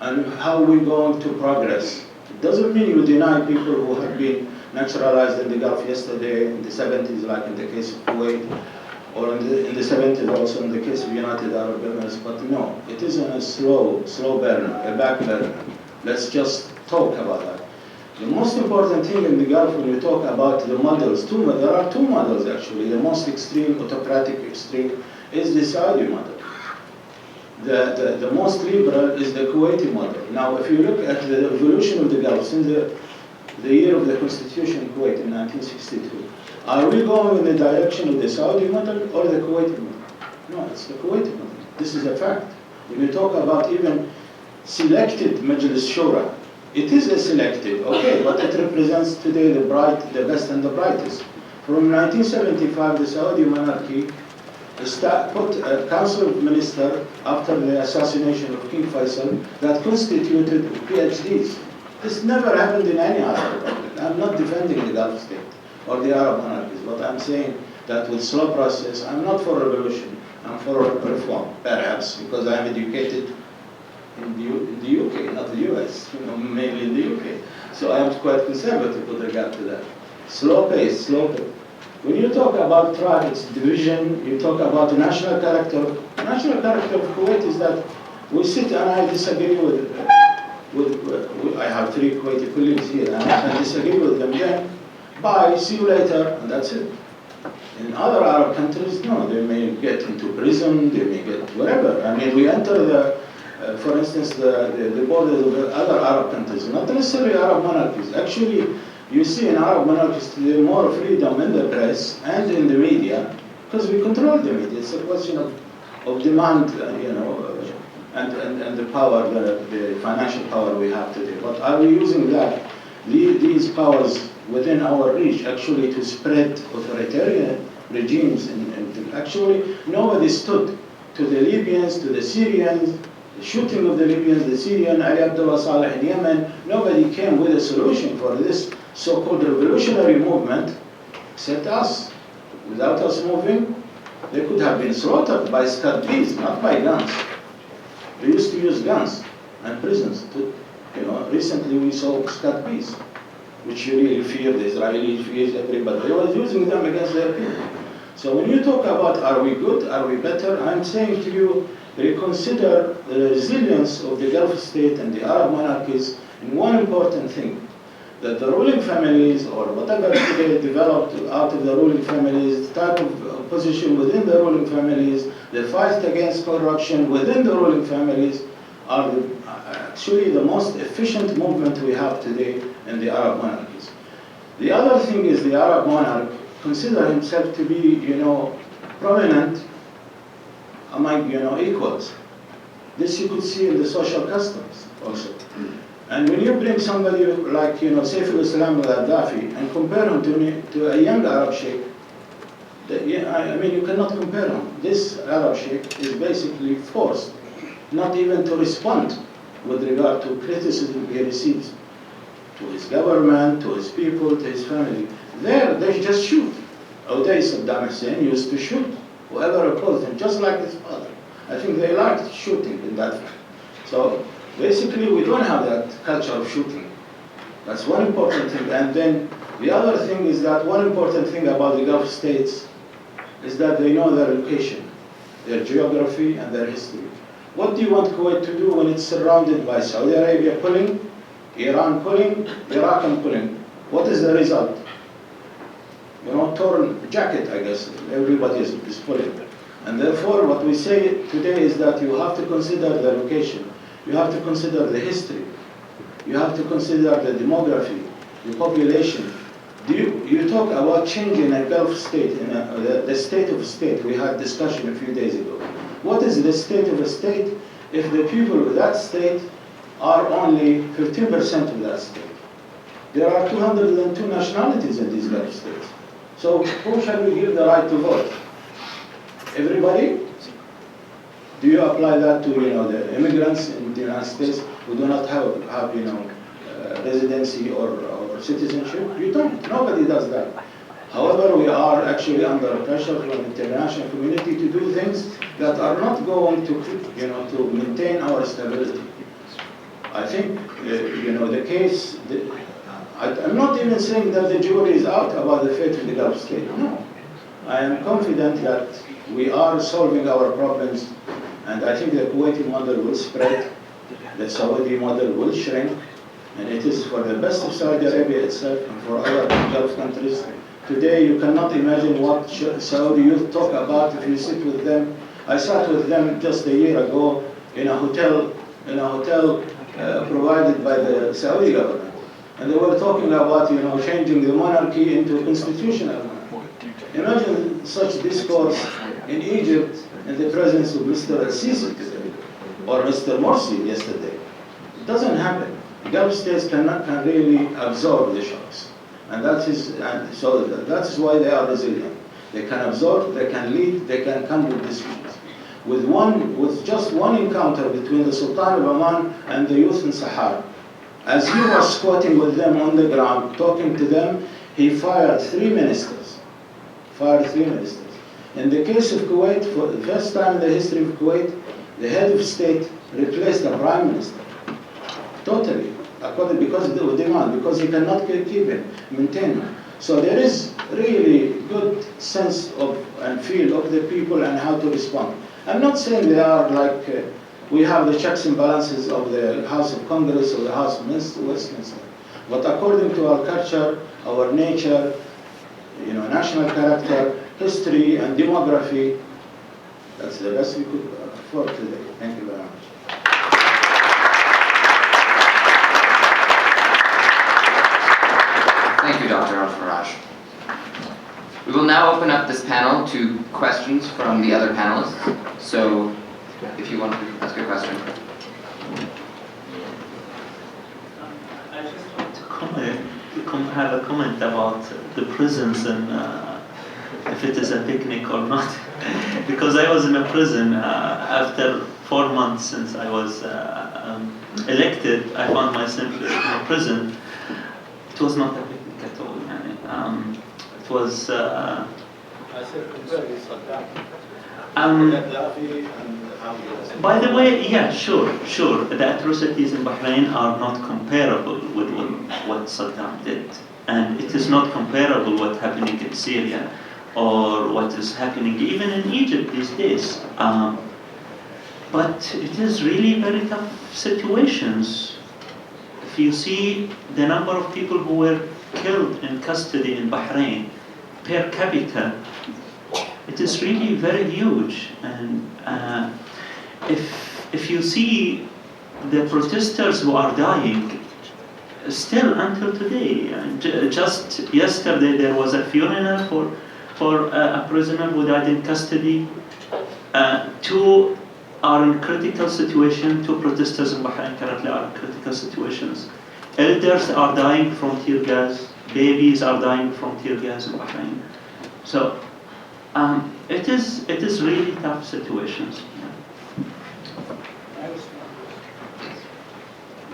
and how we're going to progress. It doesn't mean you deny people who have been naturalized in the Gulf yesterday, in the 70s, like in the case of Kuwait, or in the 70s also in the case of United Arab Emirates, but no, it isn't a slow burner, a back burner. Let's just talk about that. The most important thing in the Gulf when you talk about the models, there are two models actually. The most extreme, autocratic extreme, is the Saudi model. The most liberal is the Kuwaiti model. Now, if you look at the evolution of the Gulf since the year of the Constitution in Kuwait in 1962, are we going in the direction of the Saudi model or the Kuwaiti model? No, it's the Kuwaiti model. This is a fact. When you talk about even selected Majlis Shura, it is a selected, okay, but it represents today the best and the brightest. From 1975, the Saudi monarchy put a council of ministers after the assassination of King Faisal that constituted PhDs. This never happened in any Arab republic. I'm not defending the Gulf state or the Arab monarchies, but I'm saying that with slow process, I'm not for revolution, I'm for reform, perhaps, because I'm educated in the UK, not the US, mainly in the UK. So I am quite conservative with regard to that. Slow pace. When you talk about tribes, division, you talk about the national character. The national character of Kuwait is that we sit and I disagree with I have 3 Kuwaiti colleagues here, and I disagree with them. Then, bye, see you later, and that's it. In other Arab countries, no, they may get into prison, they may get whatever. I mean, we enter for instance, the borders of other Arab countries, not necessarily Arab monarchies. Actually, you see in Arab monarchies today more freedom in the press and in the media, because we control the media. It's a question of demand, and the power, the financial power we have today. But are we using these powers within our reach actually to spread authoritarian regimes? And actually, nobody stood to the Libyans, to the Syrians, the shooting of the Libyans, the Syrian, Ali Abdullah Saleh in Yemen. Nobody came with a solution for this so-called revolutionary movement except us. Without us moving, they could have been slaughtered by scarpees, not by guns. They used to use guns and prisons You know, recently we saw scat bees, which you really fear, the Israelis fear everybody. They were using them against their people. So when you talk about are we good, are we better, I'm saying to you, reconsider the resilience of the Gulf state and the Arab monarchies in one important thing, that the ruling families, or whatever today developed out of the ruling families, the type of opposition within the ruling families, the fight against corruption within the ruling families, are actually the most efficient movement we have today in the Arab monarchies. The other thing is the Arab monarch consider himself to be, you know, prominent among, you know, equals. This you could see in the social customs also. And when you bring somebody like, you know, Saif al-Islam al-Gaddafi and compare him to a young Arab sheikh, I mean, you cannot compare him. This Arab sheikh is basically forced not even to respond with regard to criticism he receives to his government, to his people, to his family. There, they just shoot. Saddam Hussein used to shoot whoever opposed him, just like his father. I think they liked shooting in that fact. So basically, we don't have that culture of shooting. That's one important thing. And then the other thing is that one important thing about the Gulf states is that they know their location, their geography, and their history. What do you want Kuwait to do when it's surrounded by Saudi Arabia pulling, Iran pulling, Iraq pulling? What is the result? You know, torn jacket, I guess. Everybody is pulling. And therefore, what we say today is that you have to consider the location. You have to consider the history. You have to consider the demography, the population. You talk about changing a Gulf state, in the state of a state. We had discussion a few days ago. What is the state of a state if the people of that state are only 15% of that state? There are 202 nationalities in these Gulf states. So who shall we give the right to vote? Everybody? Do you apply that to, you know, the immigrants in the United States who do not have you know, residency or citizenship? You don't. Nobody does that. However, we are actually under pressure from the international community to do things that are not going to, you know, to maintain our stability. I think, you know, the case. I'm not even saying that the jury is out about the fate of the Gulf state. No. I am confident that we are solving our problems, and I think the Kuwaiti model will spread, the Saudi model will shrink, and it is for the best of Saudi Arabia itself and for other Gulf countries. Today, you cannot imagine what Saudi youth talk about if you sit with them. I sat with them just a year ago in a hotel provided by the Saudi government. And they were talking about, you know, changing the monarchy into a constitutional monarchy. Imagine such discourse in Egypt in the presence of Mr. al-Sisi today, or Mr. Morsi yesterday. It doesn't happen. Gulf states can really absorb the shocks. And that is why they are resilient. They can absorb, they can lead, they can come with decisions. With just one encounter between the Sultan of Oman and the youth in Sahara, as he was squatting with them on the ground, talking to them, he fired 3 ministers. In the case of Kuwait, for the first time in the history of Kuwait, the head of state replaced the prime minister. Totally. Because of the demand, because he cannot keep him, maintain him. So there is really good sense of and feel of the people and how to respond. I'm not saying they are like, we have the checks and balances of the House of Congress or the House of Westminster. But according to our culture, our nature, you know, national character, history and demography, that's the best we could afford today. Thank you very much. Thank you, Dr. Al-Faraj. We will now open up this panel to questions from the other panelists. So, if you want to ask a question. I just want to have a comment about the prisons and if it is a picnic or not. Because I was in a prison after 4 months since I was elected. I found myself in a prison. It was not a picnic at all. It was. I said, Gaddafi and how he was. By the way, yeah, sure. The atrocities in Bahrain are not comparable with what Saddam did. And it is not comparable what happening in Syria or what is happening even in Egypt these days. But it is really very tough situations. If you see the number of people who were killed in custody in Bahrain per capita, it is really very huge. And if you see the protesters who are dying, still until today, just yesterday there was a funeral for a prisoner who died in custody. Two are in critical situation. Two protesters in Bahrain currently are in critical situations. Elders are dying from tear gas. Babies are dying from tear gas in Bahrain. So it is really tough situations.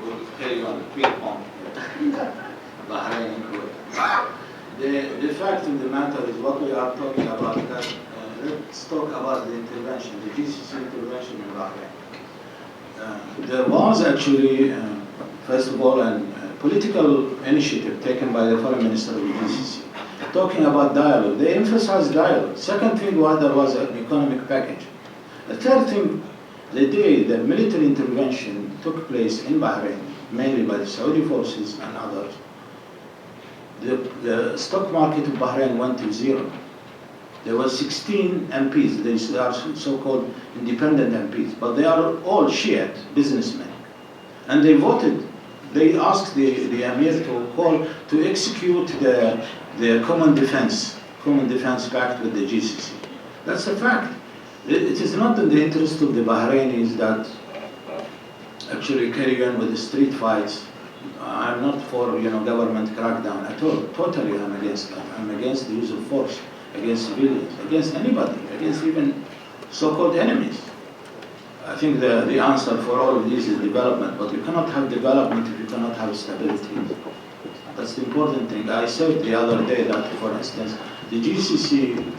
We'll carry on, quick on. Bahrain and Kuwait. The fact of the matter is what we are talking about. That, let's talk about the intervention, the GCC intervention in Bahrain. There was actually, first of all, a political initiative taken by the foreign minister of the GCC, talking about dialogue. They emphasized dialogue. Second thing was there was an economic package. The third thing, the day the military intervention took place in Bahrain, mainly by the Saudi forces and others, the stock market of Bahrain went to zero. There were 16 MPs, they are so-called independent MPs, but they are all Shiite businessmen. And they voted, they asked the Emir to call to execute the common defense pact with the GCC. That's a fact. It is not in the interest of the Bahrainis that actually carry on with the street fights. I'm not for government crackdown at all. Totally, I'm against that. I'm against the use of force against civilians, against anybody, against even so-called enemies. I think the answer for all of this is development, but you cannot have development if you cannot have stability. That's the important thing. I said the other day that, for instance, the GCC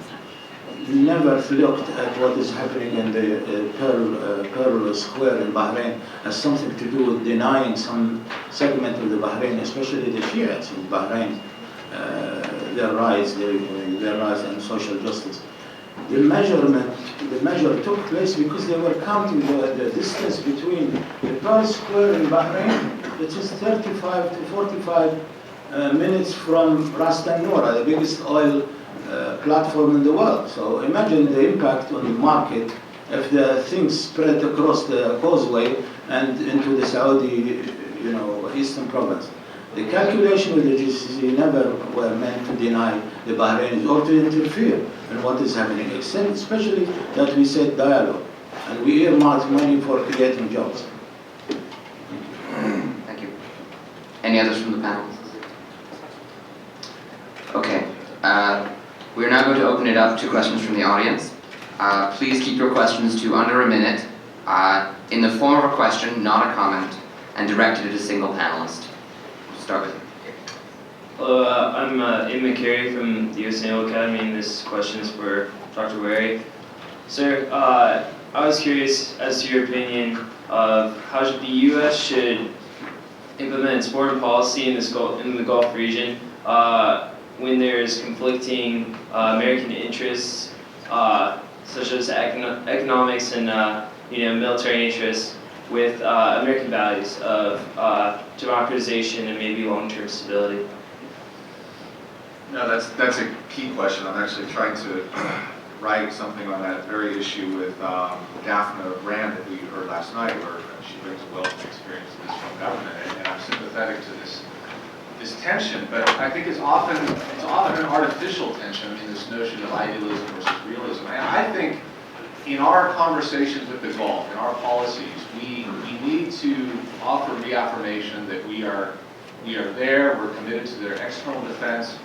never looked at what is happening in the Pearl Square in Bahrain as something to do with denying some segment of the Bahrain, especially the Shiites in Bahrain, their rights and social justice. The measure took place because they were counting the distance between the Pearl Square in Bahrain, which is 35 to 45 minutes from Ras Tanura, the biggest oil platform in the world. So imagine the impact on the market if the things spread across the causeway and into the Saudi, eastern province. The calculation with the GCC never were meant to deny the Bahrainis or to interfere in what is happening, except especially that we said dialogue and we earmarked money for creating jobs. Thank you. Any others from the panel? Okay. We're now going to open it up to questions from the audience. Please keep your questions to under a minute, in the form of a question, not a comment, and directed at a single panelist. We'll start with you. Hello, I'm Ian McCary from the US Naval Academy, and this question is for Dr. Wehrey. Sir, I was curious as to your opinion of how the US should implement its foreign policy in the Gulf region when there's conflicting American interests, such as economics and military interests, with American values of democratization and maybe long-term stability. No, that's a key question. I'm actually trying to write something on that very issue with Daphne Rand that we heard last night, where she brings a wealth of experience in this from government, and I'm sympathetic to this tension, but I think it's often an artificial tension in this notion of idealism versus realism. And I think in our conversations with the Gulf, in our policies, we need to offer reaffirmation that we are there, we're committed to their external defense,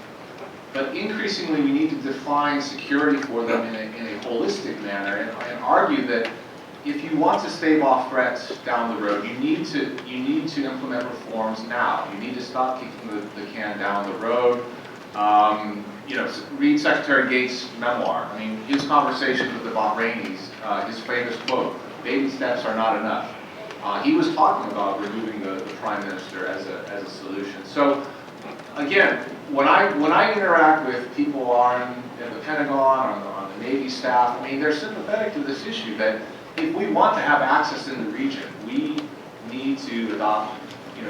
but increasingly we need to define security for them in a holistic manner and argue that if you want to stave off threats down the road, you need to implement reforms now. You need to stop kicking the can down the road. read Secretary Gates' memoir. I mean, his conversations with the Bahrainis, his famous quote, "Baby steps are not enough." He was talking about removing the prime minister as a solution. So, again, when I interact with people at the Pentagon, on the Navy staff, I mean, they're sympathetic to this issue that if we want to have access in the region, we need to adopt,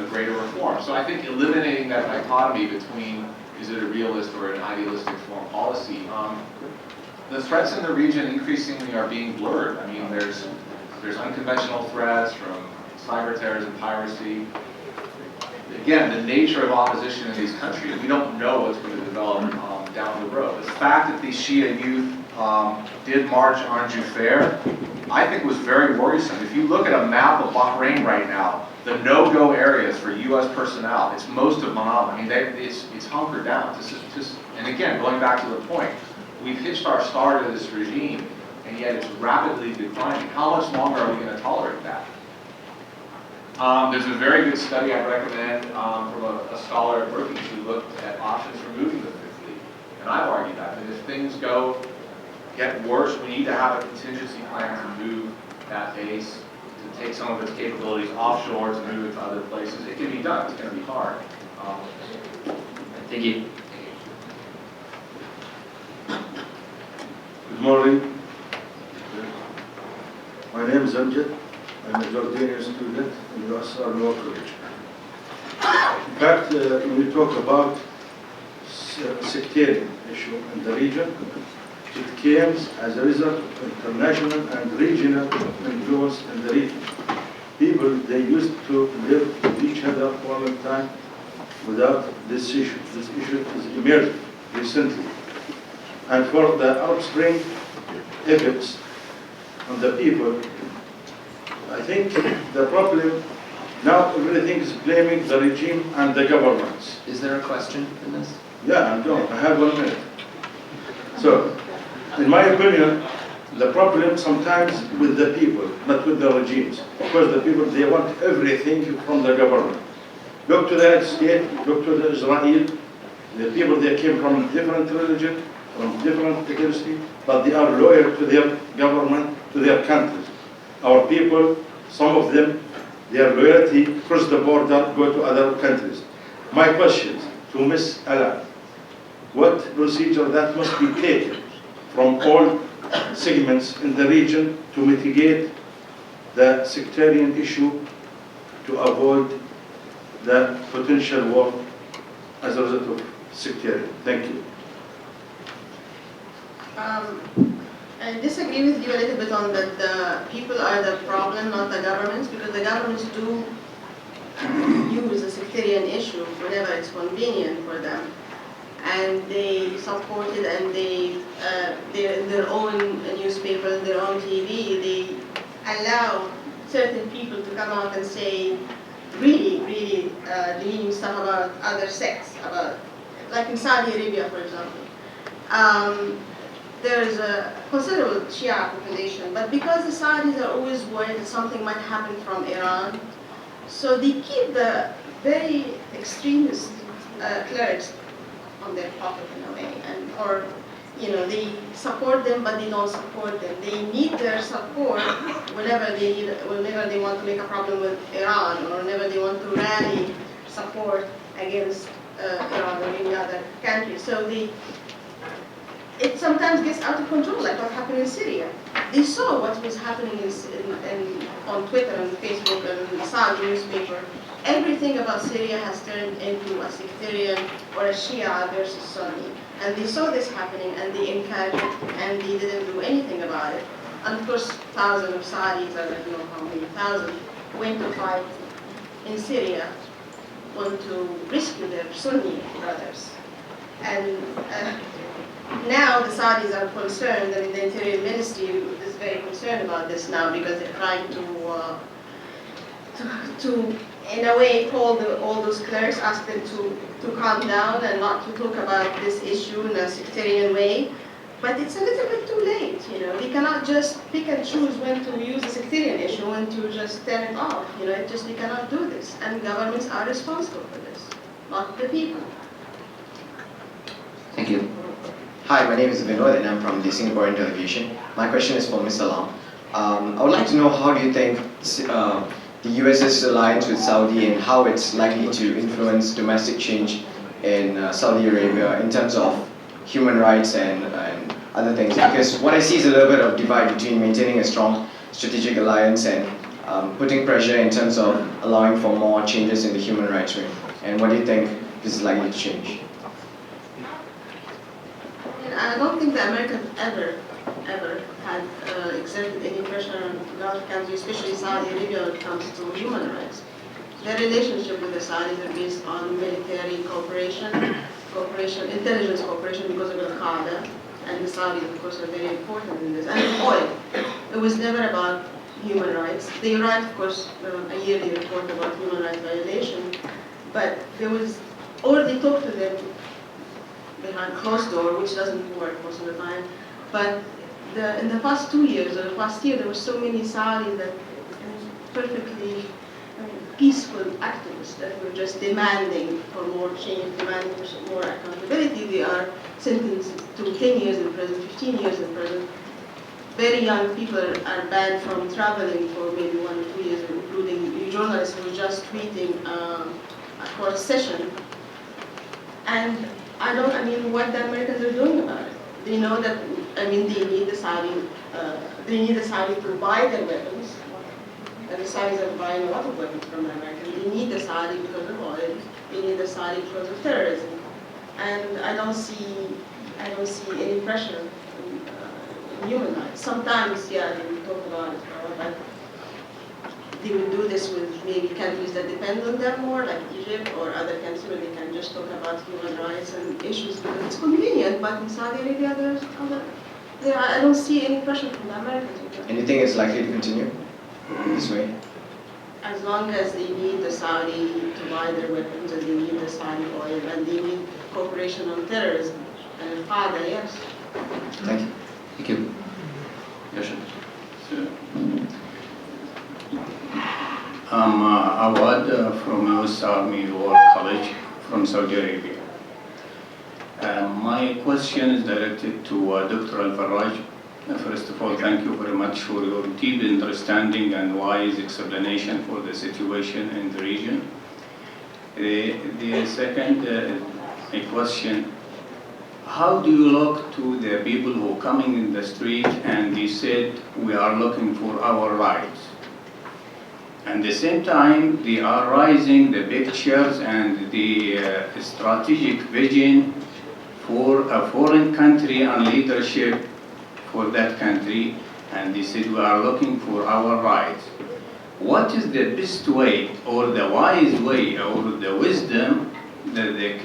greater reform. So I think eliminating that dichotomy between is it a realist or an idealistic foreign policy, the threats in the region increasingly are being blurred. I mean, there's unconventional threats from cyber terrorism, piracy. Again, the nature of opposition in these countries, we don't know what's going to develop down the road. The fact that these Shia youth did march on Jufair, I think was very worrisome. If you look at a map of Bahrain right now, the no-go areas for U.S. personnel, it's most of Manama. I mean, it's hunkered down. And again, going back to the point, we've hitched our star to this regime, and yet it's rapidly declining. How much longer are we going to tolerate that? There's a very good study I recommend from a scholar at Brookings who looked at options for moving the Fifth Fleet. And I've argued that if things get worse, we need to have a contingency plan to move that base, to take some of its capabilities offshore, to move it to other places. It can be done. It's going to be hard. Thank you. Good morning. My name is Amjad. I'm a Jordanian student in the USR Law College. In fact, when we talk about sectarian issue in the region, it came as a result of international and regional influence in the region. People, they used to live with each other for a long time without this issue. This issue is emerged recently. And for the Arab Spring effects on the people, I think the problem, now everything is blaming the regime and the governments. Is there a question in this? Yeah, I'm going. I have 1 minute. So, in my opinion, the problem sometimes with the people, not with the regimes. Because the people, they want everything from the government. Look to the United States, look to Israel. The people, they came from different religion, from different ethnicity, but they are loyal to their government, to their countries. Our people, some of them, their loyalty cross the border, go to other countries. My question to Ms. Allam, what procedure that must be taken from all segments in the region to mitigate the sectarian issue, to avoid the potential war as a result of sectarian? Thank you. I disagree with you a little bit on that the people are the problem, not the governments, because the governments do use a sectarian issue whenever it's convenient for them. And they support it, and their own newspaper, their own TV, they allow certain people to come out and say really demeaning stuff about other sects, like in Saudi Arabia, for example. There's a considerable Shia population, but because the Saudis are always worried that something might happen from Iran, so they keep the very extremist clerics on their pocket in a way, or they support them, but they don't support them. They need their support whenever they want to make a problem with Iran, or whenever they want to rally support against Iran or any other country. So it sometimes gets out of control, like what happened in Syria. They saw what was happening on Twitter and Facebook and Saudi newspaper. Everything about Syria has turned into a sectarian or a Shia versus Sunni. And they saw this happening, and they encouraged it, and they didn't do anything about it. And of course, thousands of Saudis, I don't know how many thousands, went to fight in Syria, went to rescue their Sunni brothers. And now the Saudis are concerned, and the Interior Ministry is very concerned about this now, because they're trying to in a way, call all those clerics, ask them to calm down and not to talk about this issue in a sectarian way. But it's a little bit too late, They cannot just pick and choose when to use the sectarian issue and to just turn it off. They cannot do this. And governments are responsible for this, not the people. Thank you. Hi, my name is Vinod and I'm from the Singaporean television. My question is for Mr. Allam. I would like to know how do you think the US's alliance with Saudi and how it's likely to influence domestic change in Saudi Arabia in terms of human rights and other things? Because what I see is a little bit of divide between maintaining a strong strategic alliance and putting pressure in terms of allowing for more changes in the human rights ring. And what do you think this is likely to change? I don't think the Americans ever had exerted any pressure on Gulf countries, especially Saudi Arabia, when it comes to human rights. Their relationship with the Saudis are based on military cooperation, intelligence cooperation because of Al-Qaeda, and the Saudis, of course, are very important in this. And oil. It was never about human rights. They write, of course, a yearly report about human rights violation, but there was, or they talk to them behind closed door, which doesn't work most of the time. But in the past 2 years, or the past year, there were so many Saudis that perfectly peaceful activists that were just demanding for more change, demanding for more accountability. They are sentenced to 10 years in prison, 15 years in prison. Very young people are banned from traveling for maybe 1 or 2 years, including journalists who were just tweeting a court session. And I mean, what the Americans are doing about it. They know that, I mean, they need the Saudi to buy their weapons. And the Saudis are buying a lot of weapons from the Americans. They need the Saudi because of oil. They need the Saudi because of terrorism. And I don't see any pressure in human rights. Sometimes, yeah, they will talk about it, but they will do this with maybe countries that depend on them more, like Egypt or other countries where they can just talk about human rights and issues because it's convenient. But in Saudi Arabia, I don't see any pressure from the Americans. And you think it's likely to continue this way? As long as they need the Saudi to buy their weapons and they need the Saudi oil and they need cooperation on terrorism and Al-Qaeda, yes. Thank you. Thank you. I'm Awad from US Army War College from Saudi Arabia. My question is directed to Dr. Al-Faraj. First of all, thank you very much for your deep understanding and wise explanation for the situation in the region. The second question, how do you look to the people who are coming in the street and they said, we are looking for our rights? At the same time, they are raising the pictures and the strategic vision for a foreign country and leadership for that country, and they said we are looking for our rights. What is the best way, or the wise way, or the wisdom that the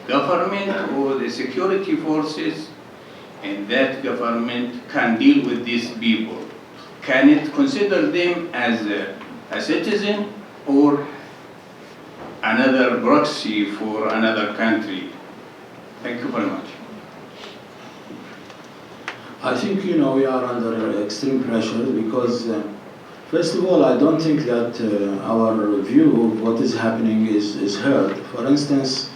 government or the security forces in that government can deal with these people? Can it consider them as a citizen or another proxy for another country? Thank you very much. I think, we are under extreme pressure because, first of all, I don't think that our view of what is happening is heard. For instance,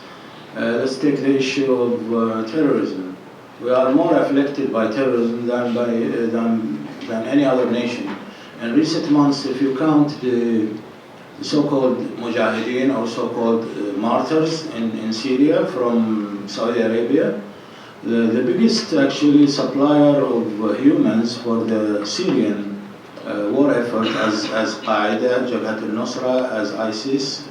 let's take the issue of terrorism. We are more afflicted by terrorism than any other nation. In recent months, if you count the so-called mujahideen or so-called martyrs in Syria from Saudi Arabia, the biggest actually supplier of humans for the Syrian war effort as Qaeda, Jabhat al-Nusra, as ISIS,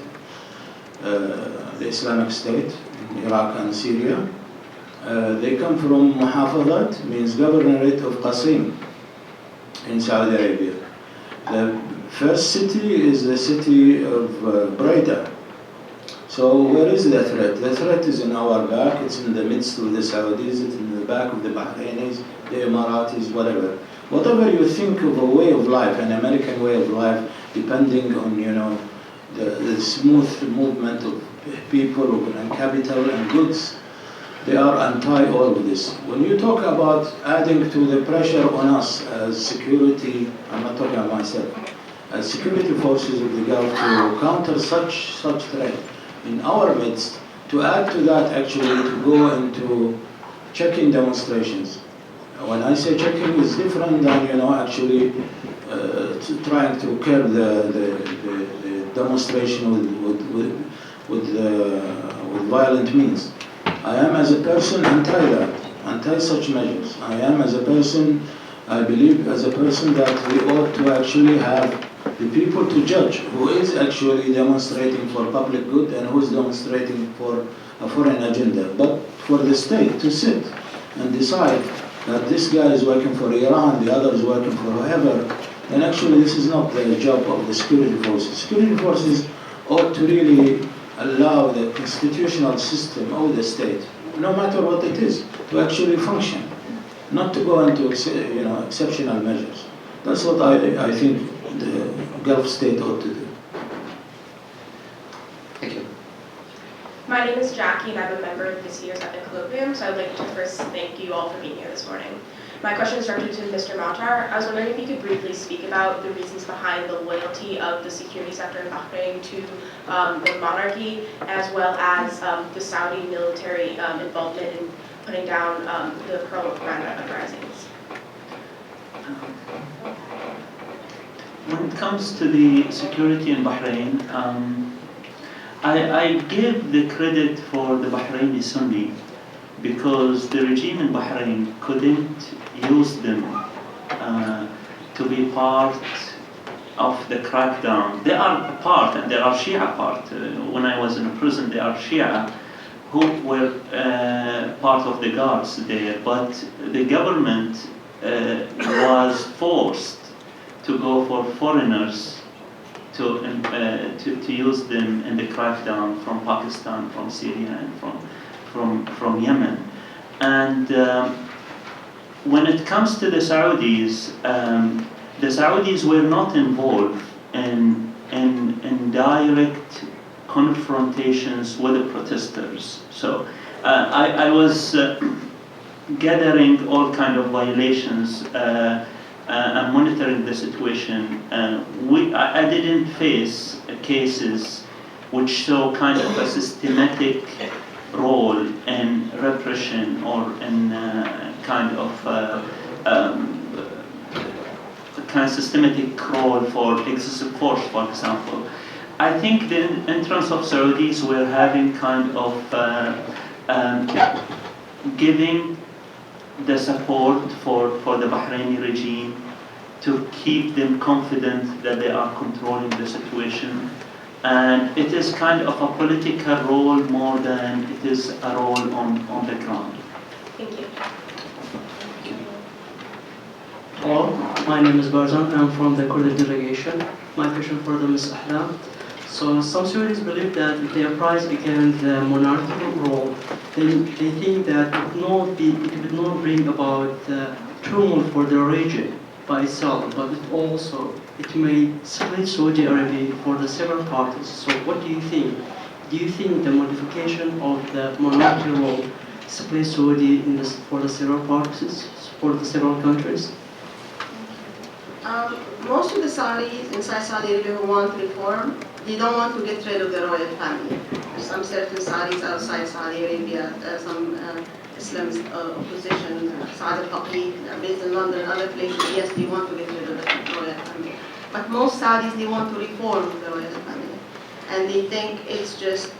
the Islamic State in Iraq and Syria. They come from Muhafazat, means governorate of Qasim in Saudi Arabia. The first city is the city of Breda. So where is the threat? The threat is in our back, it's in the midst of the Saudis, it's in the back of the Bahrainis, the Emiratis, whatever. Whatever you think of a way of life, an American way of life, depending on, the smooth movement of people and capital and goods, they are anti all of this. When you talk about adding to the pressure on us as security, I'm not talking about myself, as security forces of the Gulf to counter such threat in our midst, to add to that actually to go into checking demonstrations. When I say checking, it's different than, actually trying to curb the demonstration with violent means. I am as a person anti-that, anti-such measures. I am as a person, I believe as a person that we ought to actually have the people to judge who is actually demonstrating for public good and who is demonstrating for a foreign agenda. But for the state to sit and decide that this guy is working for Iran, the other is working for whoever, then actually this is not the job of the security forces. Security forces ought to really allow the constitutional system of the state, no matter what it is, to actually function, not to go into exceptional measures. That's what I think the Gulf state ought to do. Thank you. My name is Jackie and I'm a member of this year's EPIIC Colloquium, so I'd like to first thank you all for being here this morning. My question is directed to Mr. Matar. I was wondering if you could briefly speak about the reasons behind the loyalty of the security sector in Bahrain to the monarchy, as well as the Saudi military involvement in putting down the pro-Iran uprisings. When it comes to the security in Bahrain, I give the credit for the Bahraini Sunni because the regime in Bahrain couldn't use them to be part of the crackdown. They are part, and they are Shia part. When I was in prison, they are Shia who were part of the guards there, but the government was forced to go for foreigners to use them in the crackdown from Pakistan, from Syria, and from Yemen. And when it comes to the Saudis were not involved in direct confrontations with the protesters. So I was gathering all kind of violations and monitoring the situation. I didn't face cases which show kind of a systematic role in repression or in kind of systematic role for excessive force, for example. I think the entrance of Saudis were having kind of giving the support for the Bahraini regime to keep them confident that they are controlling the situation. And it is kind of a political role more than it is a role on the ground. Thank you. Hello, my name is Barzan. I'm from the Kurdish delegation. My question for the Ms. Allam. So some Syrians believe that if they uprise against the monarchical rule, then they think that it would not bring about turmoil for the region by itself, but it may split Saudi Arabia for the several parties. So what do you think? Do you think the modification of the monarchical rule split Saudi for the several parties, for the several countries? Most of the Saudis inside Saudi Arabia who want reform, they don't want to get rid of the royal family. Some certain Saudis outside Saudi Arabia, some Islamist opposition, Saudi al-Faqih, based in London and other places, yes, they want to get rid of the royal family. But most Saudis, they want to reform the royal family. And they think it's just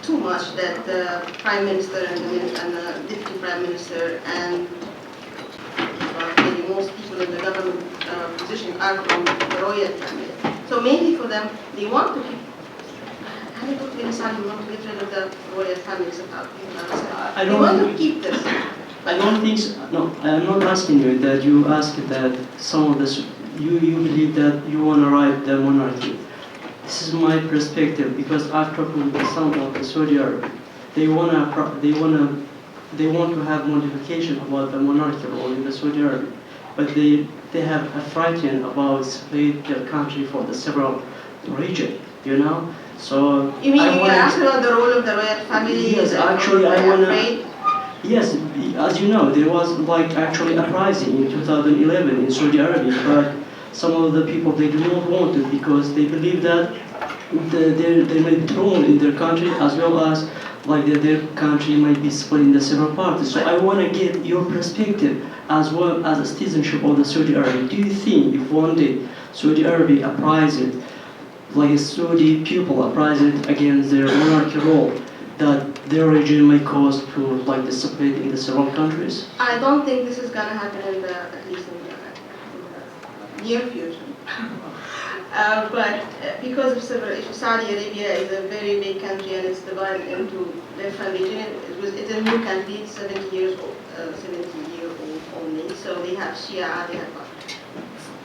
too much that the Prime Minister and the Deputy Prime Minister and maybe most people in the government position are from the royal family. So mainly for them, they want to keep. How do you want to get rid of the royal family? They want to keep this. I don't think so. No, I'm not asking you that. You ask that some of this. You believe that you want to ride the monarchy. This is my perspective because I've talked with some of the Saudi Arabia. They want to have modification about the monarchical role in the Saudi Arabia, but they have a frightened about split their country for the several region. So you mean you ask about the role of the royal family? Yes, actually I want to. Yes, as you know, there was actually a uprising in 2011 in Saudi Arabia, but some of the people, they do not want it because they believe that they may be thrown in their country as well as like their country might be split into several parts. So I want to get your perspective as well as a citizenship of the Saudi Arabia. Do you think if one day Saudi Arabia uprised, like a Saudi people uprised against their monarchy role, that their regime may cause to like the split in the several countries? I don't think this is gonna happen at least in the near future. But because of several issues, Saudi Arabia is a very big country and it's divided into different regions. It's a new country, it's 70 years old, 70-year-old only. So they have Shia, they have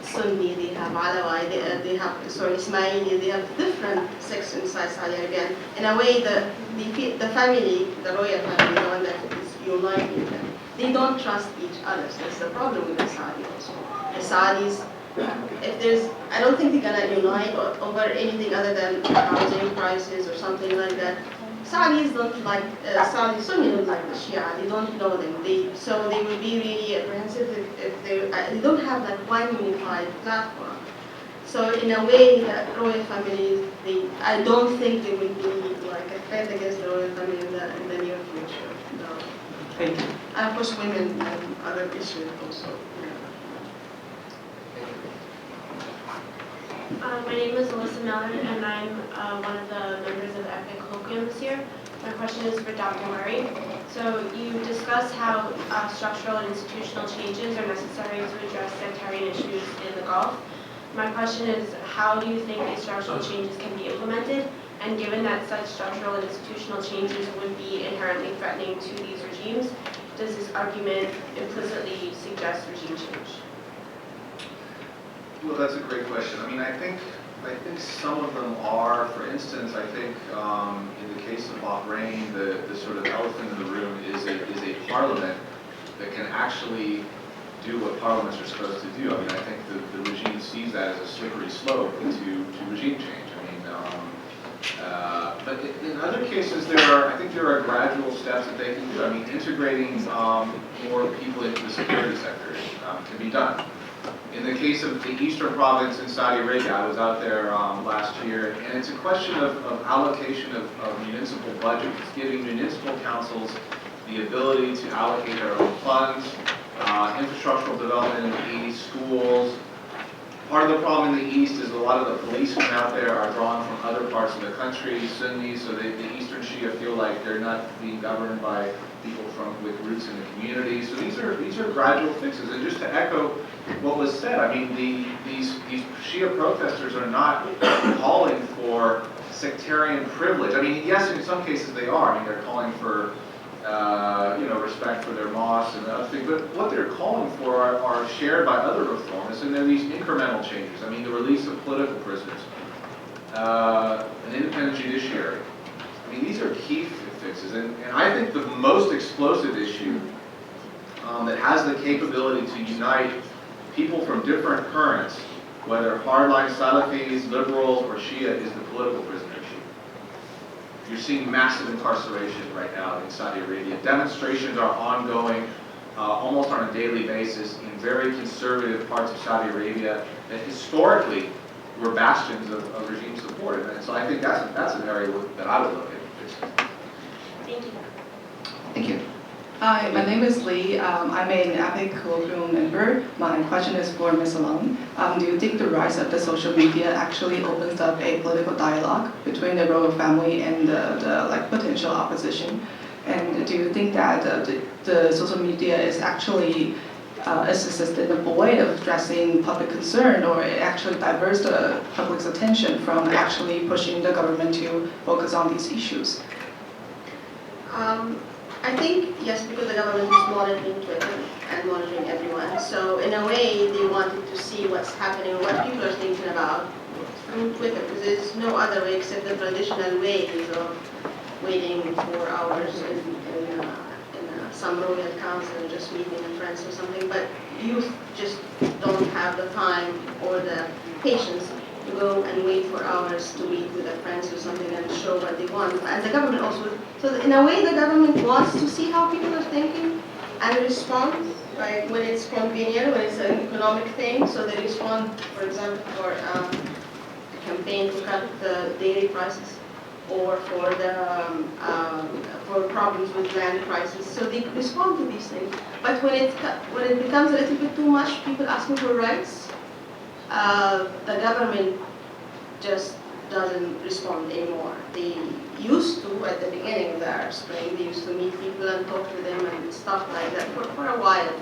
Sunni, they have Alawi, they have Ismaili, they have different sects inside Saudi Arabia. In a way, the family, the royal family, the one that is uniting them, they don't trust each other. So that's the problem with the Saudi also. The Saudis, I don't think they're gonna unite over anything other than housing prices or something like that. Saudis don't like, Sunni don't like the Shia, they don't know them. So they will be really apprehensive if they don't have that one unified platform. So in a way, the royal family, I don't think they will be like a threat against the royal family in the near future. No. Thank you. And of course women and other issues also. My name is Alyssa Miller, and I'm one of the members of the EPIIC Colloquium this year. My question is for Dr. Wehrey. So you discussed how structural and institutional changes are necessary to address sectarian issues in the Gulf. My question is, how do you think these structural changes can be implemented? And given that such structural and institutional changes would be inherently threatening to these regimes, does this argument implicitly suggest regime change? Well, that's a great question. I mean, I think some of them are. For instance, I think in the case of Bahrain, the sort of elephant in the room is a parliament that can actually do what parliaments are supposed to do. I mean, I think the regime sees that as a slippery slope to regime change. I mean, but in other cases, I think there are gradual steps that they can do. I mean, integrating more people into the security sector can be done. In the case of the eastern province in Saudi Arabia, I was out there last year, and it's a question of allocation of municipal budgets. It's giving municipal councils the ability to allocate their own funds, infrastructural development in the east, schools. Part of the problem in the east is a lot of the policemen out there are drawn from other parts of the country, Sunnis, so the eastern Shia feel like they're not being governed by people with roots in the community. So these are gradual fixes. And just to echo what was said, I mean, these Shia protesters are not calling for sectarian privilege. I mean, yes, in some cases they are. I mean, they're calling for respect for their mosques and other things. But what they're calling for are shared by other reformists, and they're these incremental changes. I mean, the release of political prisoners, an independent judiciary. I mean, these are key fixes. And I think the most explosive issue that has the capability to unite people from different currents, whether hardline Salafis, liberals, or Shia, is the political prisoner issue. You're seeing massive incarceration right now in Saudi Arabia. Demonstrations are ongoing almost on a daily basis in very conservative parts of Saudi Arabia that historically were bastions of regime support. And so I think that's an area that I would look at. Thank you. Thank you. Hi, my name is Lee. I'm an EPIIC Colloquium member. My question is for Ms. Allam. Do you think the rise of the social media actually opens up a political dialogue between the royal family and the potential opposition? And do you think that the social media is actually a sustainable way of addressing public concern, or it actually diverts the public's attention from actually pushing the government to focus on these issues? I think, yes, because the government is monitoring Twitter and monitoring everyone. So in a way, they wanted to see what's happening, what people are thinking about through Twitter, because there's no other way except the traditional ways of waiting for hours in some royal council and just meeting with friends or something. But youth just don't have the time or the patience to go and wait for hours to meet with their friends or something and show what they want. And the government also, so in a way the government wants to see how people are thinking and respond, like when it's convenient, when it's an economic thing, so they respond, for example, for a campaign to cut the dairy prices. or for problems with land crisis. So they respond to these things. But when it becomes a little bit too much, people asking for rights, the government just doesn't respond anymore. They used to, at the beginning of the Arab Spring, they used to meet people and talk to them and stuff like that for a while.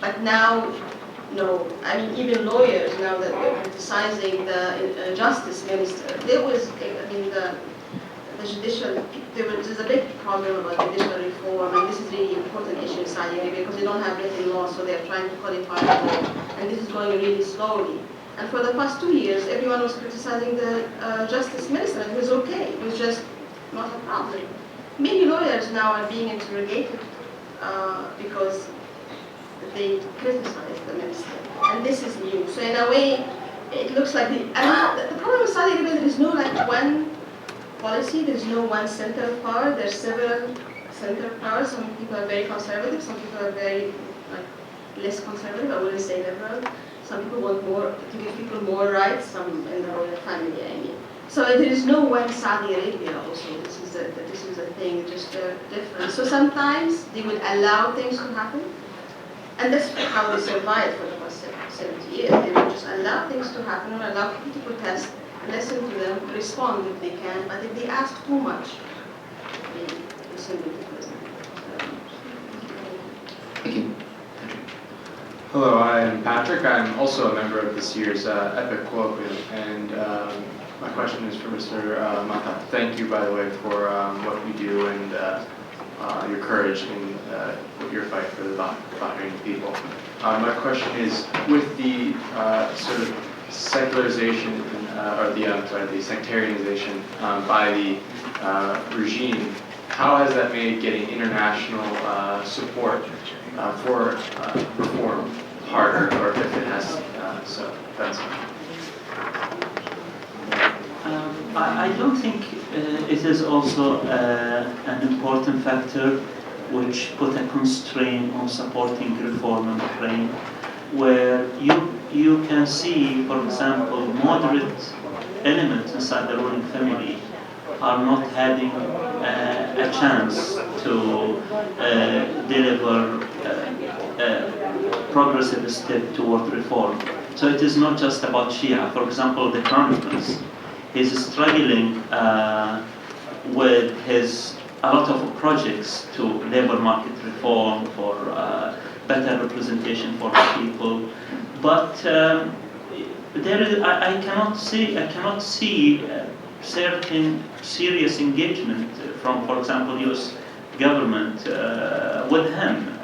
But now, no. I mean, even lawyers, now that they're criticizing the justice minister, there was, I mean, the judicial, there's a big problem about judicial reform, and this is really an important issue in Saudi Arabia because they don't have written law, so they're trying to codify the law, and this is going really slowly. And for the past 2 years, everyone was criticizing the justice minister, and it was okay. It was just not a problem. Many lawyers now are being interrogated because they criticize the minister, and this is new. So in a way, it looks like the problem with Saudi Arabia, there is no like one policy, there is no one center of power. There's several center of power. Some people are very conservative, some people are very less conservative. I wouldn't say liberal. Some people want more to give people more rights. Some in the royal family, I mean. So there is no one Saudi Arabia. Also, this is a thing, just different. So sometimes they will allow things to happen. And that's how they survived for the past 70 years. They will just allow things to happen and allow people to protest, listen to them, respond if they can. But if they ask too much, they simply listen. Thank you. Hello, I'm Patrick. I'm also a member of this year's EPIIC Colloquium, and my question is for Mr. Matar. Thank you, by the way, for what you do and your courage in your fight for the Bahraini people. My question is, with the sort of secularization, or the sectarianization by the regime, how has that made getting international support for reform harder, or if it has so? That's I don't think it is also an important factor which put a constraint on supporting reform in Bahrain, where you can see, for example, moderate elements inside the ruling family are not having a chance to deliver a progressive step toward reform. So it is not just about Shia. For example, the Crown Prince is struggling with a lot of projects to labor market reform, for better representation for the people, but I cannot see certain serious engagement from, for example, U.S. government with him.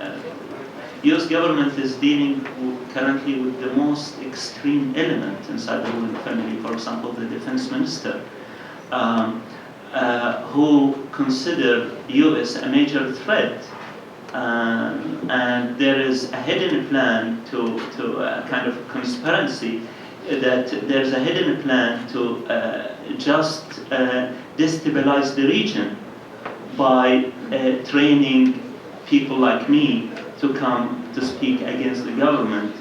U.S. government is dealing currently with the most extreme element inside the ruling family. For example, the defense minister, who consider U.S. a major threat, and there is a hidden plan to kind of conspiracy that there's a hidden plan to just destabilize the region by training people like me to come to speak against the government.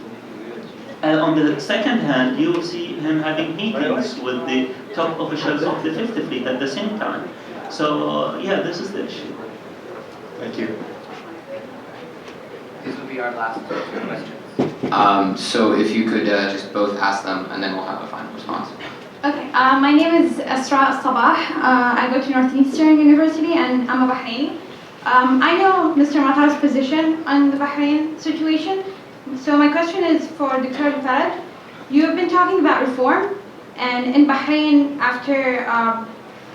And on the second hand, you will see him having meetings with the top officials of the Fifth Fleet at the same time. So yeah, this is the issue. Thank you. This will be our last two questions. So if you could just both ask them, and then we'll have a final response. Okay, my name is Al-Sabah. I go to Northeastern University, and I'm a Bahraini. I know Mr. Matar's position on the Bahrain situation. So my question is for Dr. Faraj. You have been talking about reform, and in Bahrain, after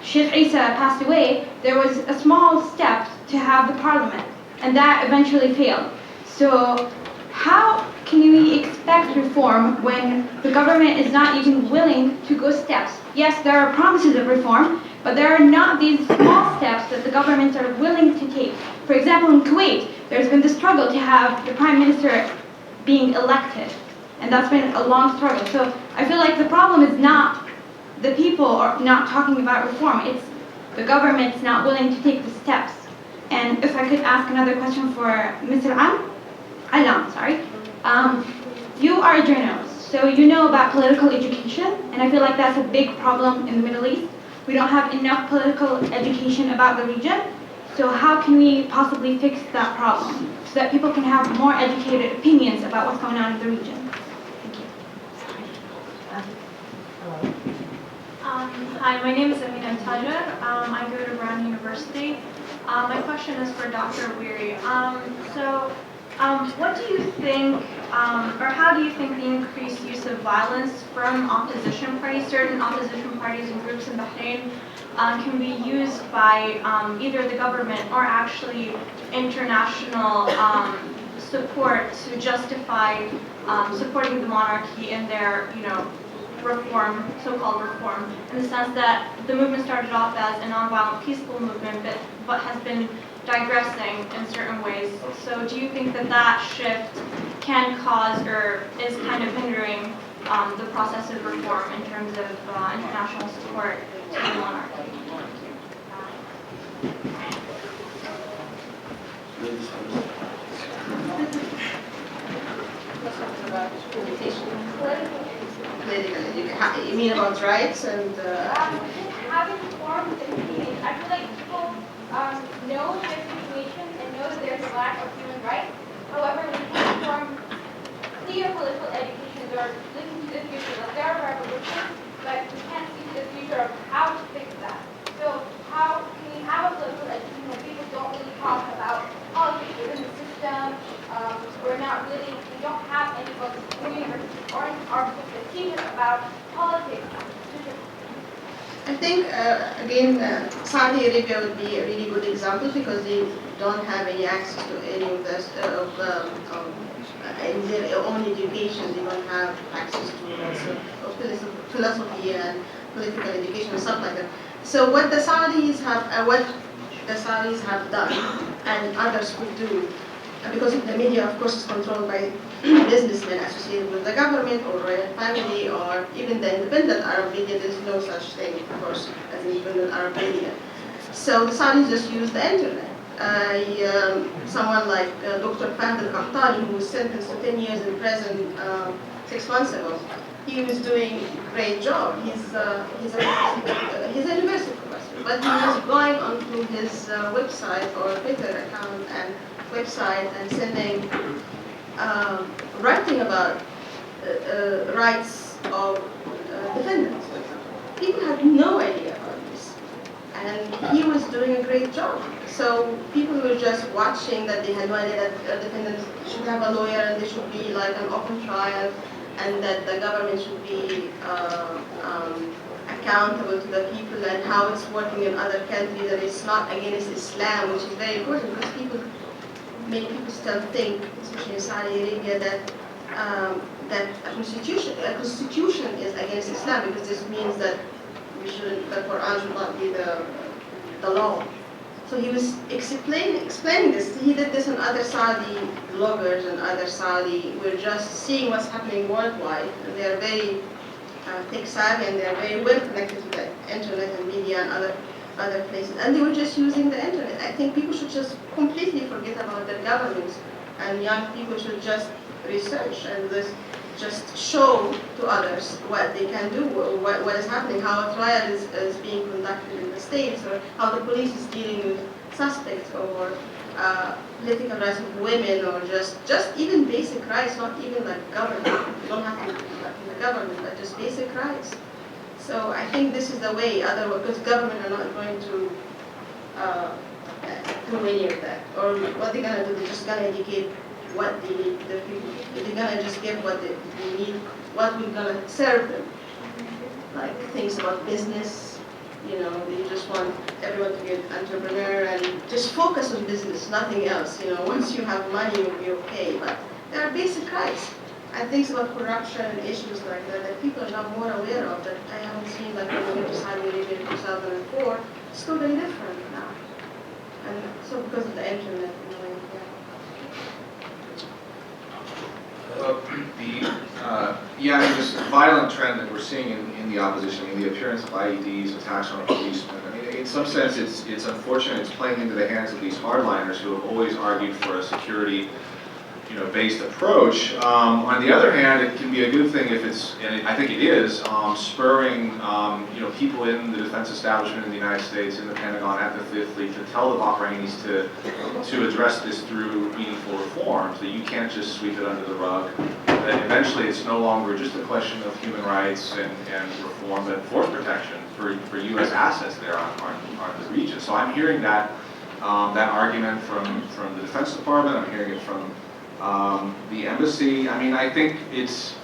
Sheikh Isa passed away, there was a small step to have the parliament, and that eventually failed. So how can we expect reform when the government is not even willing to go steps? Yes, there are promises of reform, but there are not these small steps that the governments are willing to take. For example, in Kuwait, there's been the struggle to have the prime minister being elected, and that's been a long struggle. So I feel like the problem is not the people are not talking about reform, it's the government's not willing to take the steps. And if I could ask another question for Mr. Allam, sorry. You are a journalist, so you know about political education, and I feel like that's a big problem in the Middle East. we don't have enough political education about the region. So how can we possibly fix that problem so that people can have more educated opinions about what's going on in the region? Hi, my name is Amina Taja. I go to Brown University. My question is for Dr. Wehrey. What do you think, or how do you think the increased use of violence from opposition parties, certain opposition parties and groups in Bahrain, can be used by either the government or actually international support to justify supporting the monarchy in their, reform, so-called reform, in the sense that the movement started off as a nonviolent, peaceful movement, but has been digressing in certain ways. So do you think that that shift can cause or is kind of hindering the process of reform in terms of international support to the monarchy? You mean about rights and... Having reforms and opinions, I feel like people know their situation and know that there's a lack of human rights. However, when it comes from clear political education or looking to the future, like there are revolutions, but we can't see to the future of how to fix that. So how can we have a political education when people don't really talk about politics within the system? We're not really, we don't have any books in universities or in our books that teach us about politics. I think, again, Saudi Arabia would be a really good example because they don't have any access to any of this, in their own education. They don't have access to philosophy and political education and stuff like that. So what the Saudis have done, and others could do, because the media, of course, is controlled by businessmen associated with the government or royal family or even the independent Arab media. There's no such thing, of course, as independent Arab media. So the Saudis just use the internet. Someone like Dr. Fahd al-Qahtani, who was sentenced to 10 years in prison 6 months ago, he was doing a great job. He's a university professor, but he was going onto his website or Twitter account and website and sending, writing about rights of defendants. People had no idea about this, and he was doing a great job. So people were just watching that they had no idea that defendants should have a lawyer and there should be like an open trial, and that the government should be accountable to the people and how it's working in other countries, that it's not against Islam, which is very important because many people still think, especially in Saudi Arabia, that a constitution is against Islam because this means that the Quran should not be the law. So he was explaining this. He did this, and other Saudi bloggers and other Saudi were just seeing what's happening worldwide, and they are very tech savvy and they are very well connected to the internet and media and other places, and they were just using the internet. I think people should just completely forget about their governments, and young people should just research and just show to others what they can do, what is happening, how a trial is being conducted in the States, or how the police is dealing with suspects, or political rights of women, or just even basic rights, not even like government. You don't have to be like in the government, but just basic rights. So I think this is the way, because government are not going to do any of that. Or what they're going to do, they're just going to educate what they need, the people. They're going to just give what they need, what we're going to serve them. Like things about business, they just want everyone to be an entrepreneur and just focus on business, nothing else. Once you have money, you'll be okay. But there are basic rights. And things about corruption and issues like that people are now more aware of, that I haven't seen like when we went to Saudi Arabia in 2004. It's totally different now. And so because of the internet, This violent trend that we're seeing in the opposition, the appearance of IEDs, attacks on policemen. I mean, in some sense, it's unfortunate. It's playing into the hands of these hardliners who have always argued for a security based approach. On the other hand, it can be a good thing if it's, and I think it is, spurring people in the defense establishment in the United States, in the Pentagon, at the Fifth Fleet, to tell the Bahrainis to address this through meaningful reforms, that you can't just sweep it under the rug. That eventually it's no longer just a question of human rights and reform, but force protection for U.S. assets there on the region. So I'm hearing that argument from the Defense Department. I'm hearing it from the embassy. I mean, I think it's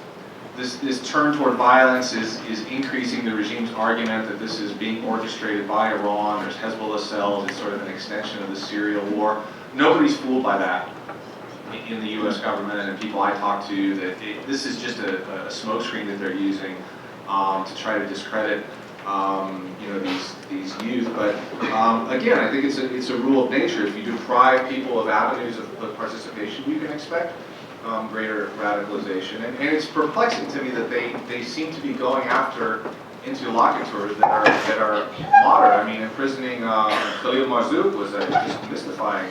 this turn toward violence is increasing the regime's argument that this is being orchestrated by Iran. There's Hezbollah cells. It's sort of an extension of the Syria war. Nobody's fooled by that in the U.S. government and the people I talk to. That this is just a smokescreen that they're using to try to discredit these youth. But again, I think it's a rule of nature. If you deprive people of avenues of participation, you can expect greater radicalization. And it's perplexing to me that they seem to be going after interlocutors that are moderate. I mean, imprisoning Khalil Marzouk was a just mystifying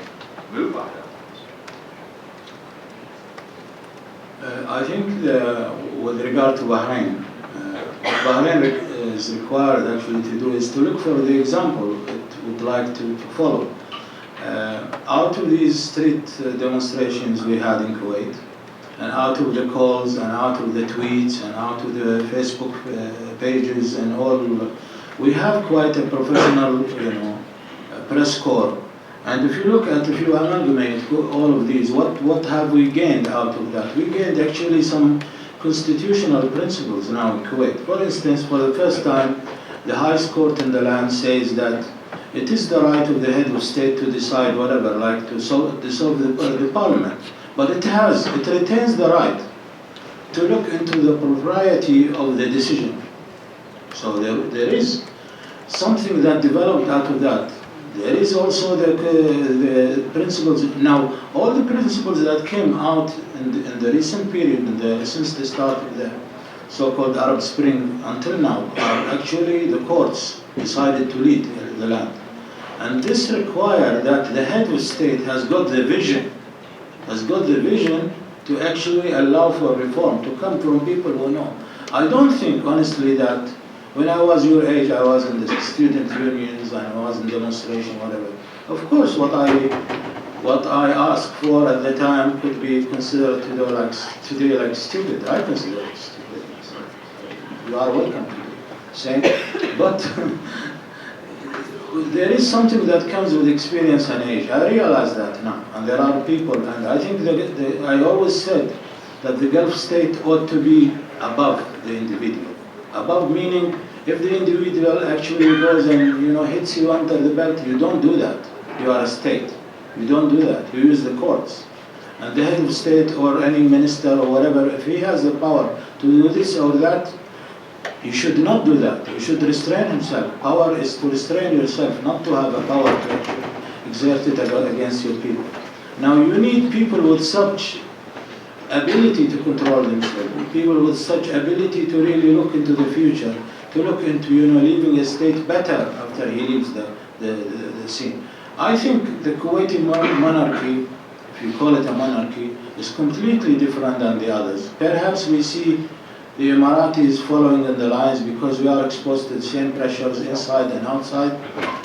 move by them. I think with regard to Bahrain, what Bahrain is required actually to do is to look for the example it would like to follow. Out of these street demonstrations we had in Kuwait, and out of the calls, and out of the tweets, and out of the Facebook pages, and all, we have quite a professional, press corps. And if you amalgamate all of these, what have we gained out of that? We gained actually some constitutional principles now in Kuwait. For instance, for the first time, the highest court in the land says that it is the right of the head of state to decide whatever, like to dissolve the parliament. But it retains the right to look into the propriety of the decision. So there is something that developed out of that. There is also the principles. Now, all the principles that came out in the recent period, since the start of the so-called Arab Spring until now, are actually the courts decided to lead the land. And this requires that the head of state has got the vision to actually allow for reform, to come from people who know. I don't think, honestly, that when I was your age, I was in the student unions and I was in demonstration, whatever. Of course, what I asked for at the time could be considered today like stupid. I consider it stupid. You are welcome to do the same. But there is something that comes with experience and age. I realize that now. And there are people, and I think I always said that the Gulf state ought to be above the individual. Above meaning, if the individual actually goes and hits you under the belt, you don't do that. You are a state. You don't do that. You use the courts. And the head of state or any minister or whatever, if he has the power to do this or that, you should not do that. You should restrain himself. Power is to restrain yourself, not to have a power to exert it against your people. Now you need people with such ability to control themselves, people with such ability to really look into the future, to look into leaving a state better after he leaves the scene. I think the Kuwaiti monarchy, if you call it a monarchy, is completely different than the others. Perhaps we see the Emiratis following in the lines because we are exposed to the same pressures inside and outside.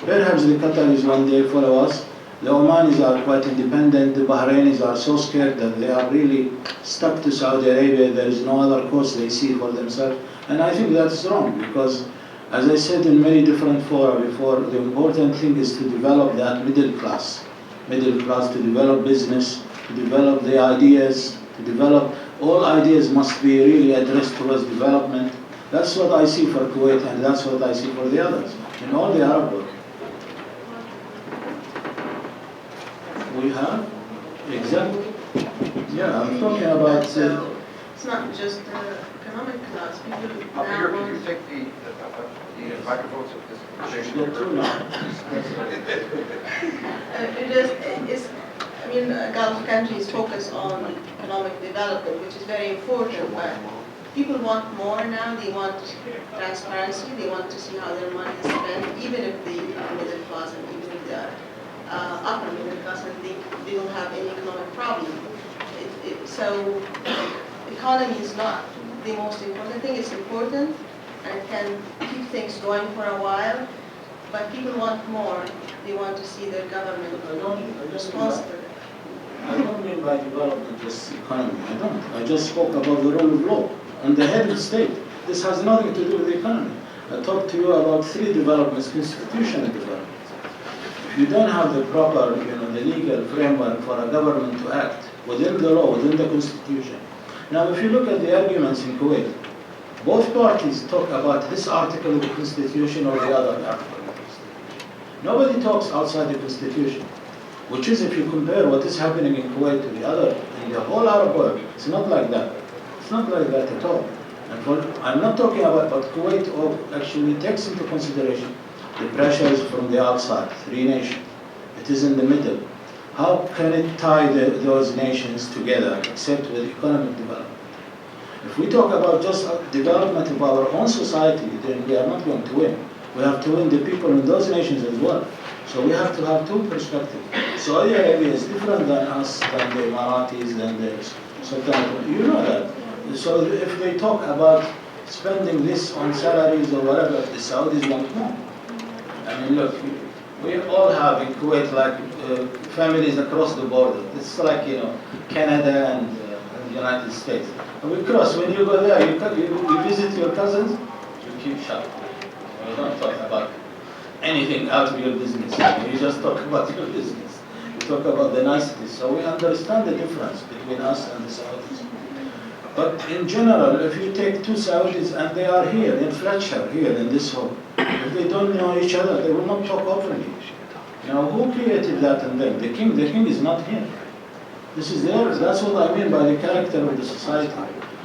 Perhaps the Qataris one day follow us. The Omanis are quite independent. The Bahrainis are so scared that they are really stuck to Saudi Arabia. There is no other course they see for themselves. And I think that's wrong because, as I said in many different fora before, the important thing is to develop that middle class to develop business, to develop the ideas, to develop, all ideas must be really addressed towards development. That's what I see for Kuwait and that's what I see for the others, in all the Arab world. We have? Exactly. Yeah, I'm talking about... it's not just economic class. People Abeer, can you take the microphones of this? Gulf countries focus on economic development, which is very important, but people want more now. They want transparency. They want to see how their money is spent, even if they are middle class and even if they are upper middle class and they don't have any economic problem. So economy is not the most important thing. It's important and it can keep things going for a while, but people want more. They want to see their government responsible. I don't mean by development just economy. I don't. I just spoke about the rule of law and the head of the state. This has nothing to do with the economy. I talked to you about 3 developments, constitutional developments. If you don't have the proper, the legal framework for a government to act within the law, within the constitution. Now, if you look at the arguments in Kuwait, both parties talk about this article of the constitution or the other article of the constitution. Nobody talks outside the constitution, which is, if you compare what is happening in Kuwait to the other, in the whole Arab world, it's not like that. It's not like that at all. I'm not talking about, but Kuwait actually takes into consideration the pressures from the outside, 3 nations. It is in the middle. How can it tie those nations together except with economic development? If we talk about just development of our own society, then we are not going to win. We have to win the people in those nations as well. So we have to have 2 perspectives. Saudi Arabia is different than us, than the Emiratis, than the Sultanate. You know that. So if they talk about spending this on salaries or whatever, the Saudis want more. I mean, look, we all have in Kuwait families across the border. It's like, Canada and the United States. And we cross. When you go there, you visit your cousins, you keep shut. You don't talk about anything out of your business. You just talk about your business. You talk about the niceties. So we understand the difference between us and the Saudis. But in general, if you take 2 Saudis and they are here in Fletcher, here in this hall, if they don't know each other, they will not talk openly. Who created that in them? The king is not here. This is theirs. That's what I mean by the character of the society.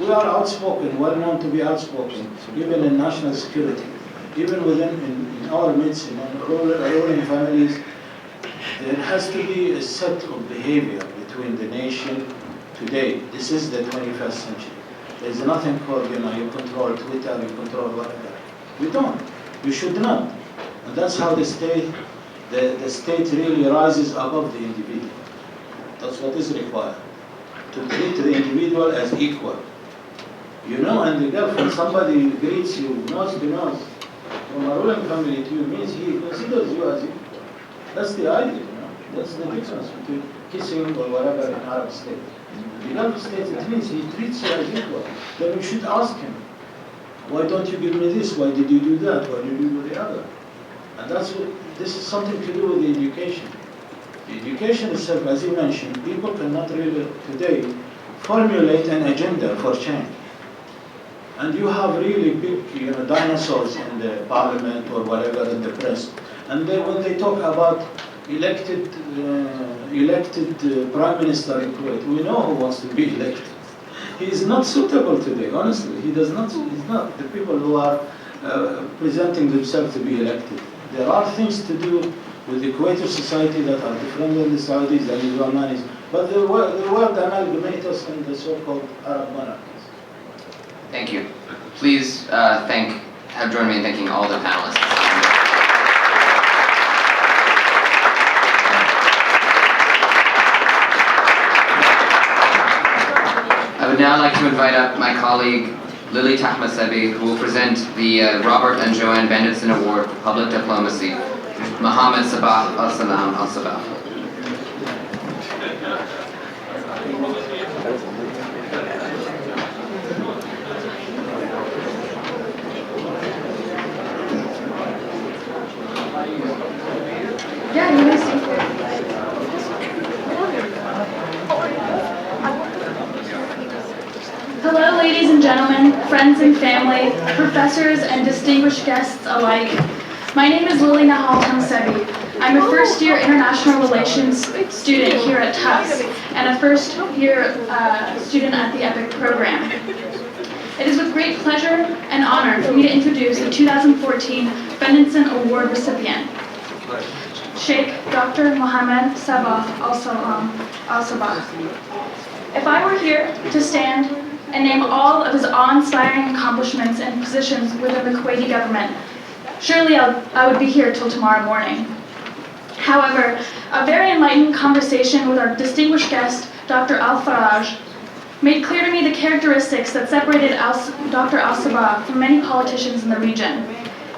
We are outspoken, well known to be outspoken, even in national security, even in our midst, in ruling families. There has to be a set of behavior between the nation today. This is the 21st century. There's nothing called, you control Twitter, you control whatever. We don't. We should not. And that's how the state really rises above the individual. That's what is required. To treat the individual as equal. In the Gulf, when somebody greets you nose to nose, from a ruling family to you, means he considers you as equal. That's the idea, That's the difference between kissing or whatever in Arab states. In the Gulf states, it means he treats you as equal. Then you should ask him, why don't you give me this? Why did you do that? Why did you do the other? And this is something to do with the education. The education itself, as you mentioned, people cannot really today formulate an agenda for change. And you have really big dinosaurs in the parliament or whatever in the press. And when they talk about elected prime minister in Kuwait, we know who wants to be elected. He is not suitable today, honestly. He's not the people who are presenting themselves to be elected. There are things to do with the Kuwaiti society that are different than the Saudis and the Omanis, but the word amalgamate us in the so-called Arab monarchies. Thank you. Please have joined me in thanking all the panelists. I would now like to invite up my colleague Lilly Tahmasebi, who will present the Robert and JoAnn Bendetson Award for Public Diplomacy, Mohammad Al-Salem, Al-Sabah. Hello, ladies and gentlemen, friends and family, professors and distinguished guests alike. My name is Lilly Tahmasebi. I'm a first-year international relations student here at Tufts and a first-year student at the EPIIC program. It is with great pleasure and honor for me to introduce the 2014 Bendetson Award recipient, Sheikh Dr. Mohammad Al-Sabah. If I were here to stand and name all of his awe-inspiring accomplishments and positions within the Kuwaiti government, surely I would be here till tomorrow morning. However, a very enlightening conversation with our distinguished guest, Dr. Faraj, made clear to me the characteristics that separated Dr. Al-Sabah from many politicians in the region.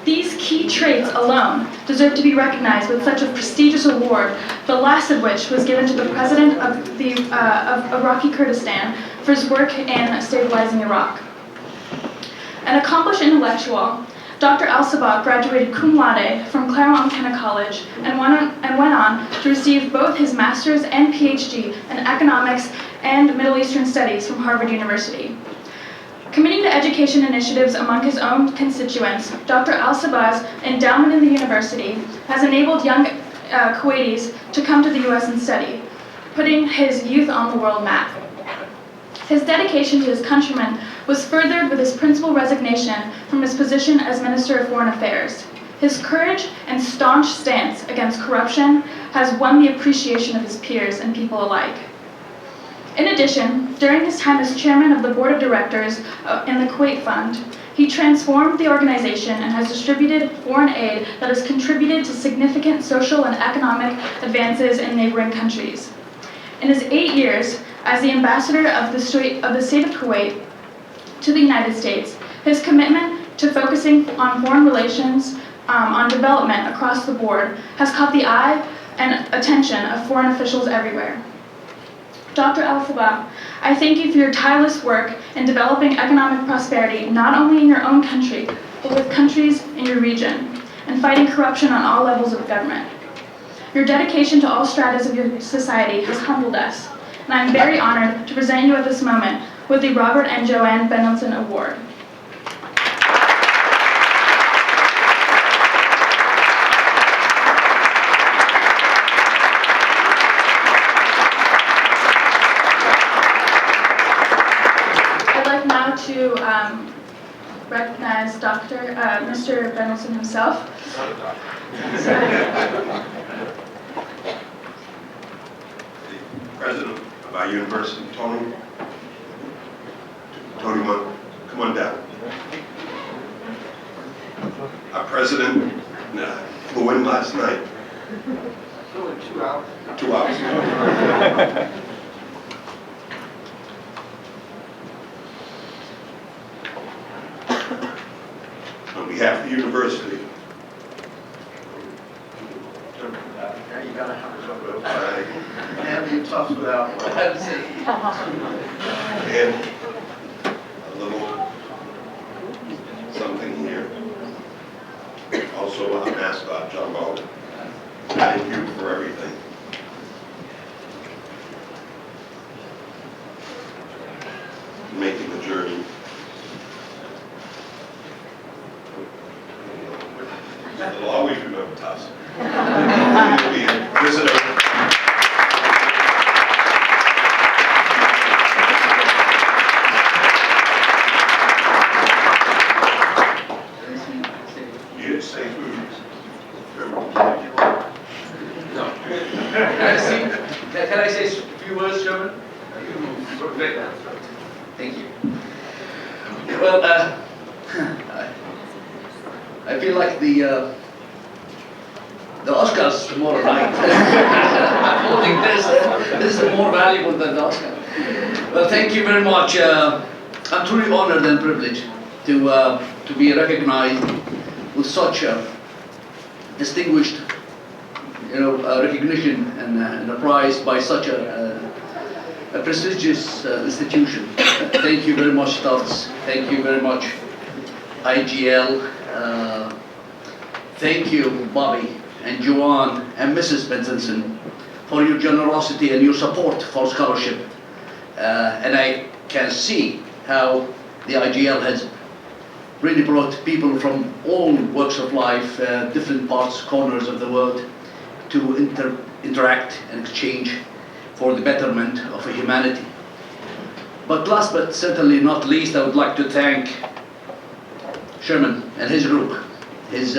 These key traits alone deserve to be recognized with such a prestigious award, the last of which was given to the president of Iraqi Kurdistan for his work in stabilizing Iraq. An accomplished intellectual, Dr. Al-Sabah graduated cum laude from Claremont McKenna College and went on to receive both his master's and PhD in economics and Middle Eastern studies from Harvard University. Committing to education initiatives among his own constituents, Dr. Al-Sabah's endowment in the university has enabled young Kuwaitis to come to the US and study, putting his youth on the world map. His dedication to his countrymen was furthered with his principal resignation from his position as Minister of Foreign Affairs. His courage and staunch stance against corruption has won the appreciation of his peers and people alike. In addition, during his time as chairman of the board of directors in the Kuwait Fund, he transformed the organization and has distributed foreign aid that has contributed to significant social and economic advances in neighboring countries. In his 8 years as the ambassador of the state of Kuwait to the United States, his commitment to focusing on foreign relations, on development across the board, has caught the eye and attention of foreign officials everywhere. Dr. Al-Sabah, I thank you for your tireless work in developing economic prosperity, not only in your own country, but with countries in your region, and fighting corruption on all levels of government. Your dedication to all stratas of your society has humbled us, and I'm very honored to present you at this moment with the Robert and JoAnn Bendetson Award. To recognize Mr. Bendetson himself. The president of our university, Tony, come on down. Our president flew in last night. Flew in 2 hours. 2 hours. On behalf of the university, Now you gotta have it. Can't be Tufts without one. and a little something here. Also, our mascot, Jumbo. Thank you for everything. Making the journey. They'll always remember Tufts. You'll be a visitor. You didn't say food. No. Can I say a few words, Chairman? Thank you. Well, I feel like the Oscars tomorrow night. I don't think this is more valuable than the Oscar. Well, thank you very much. I'm truly honored and privileged to be recognized with such a distinguished, recognition and a prize by such a prestigious institution. Thank you very much, Tufts. Thank you very much, IGL. Thank you, Bobby and JoAnn and Mrs. Bendetson, for your generosity and your support for scholarship. And I can see how the IGL has really brought people from all walks of life, different parts, corners of the world, to interact and exchange for the betterment of humanity. But last but certainly not least, I would like to thank Sherman and his group, his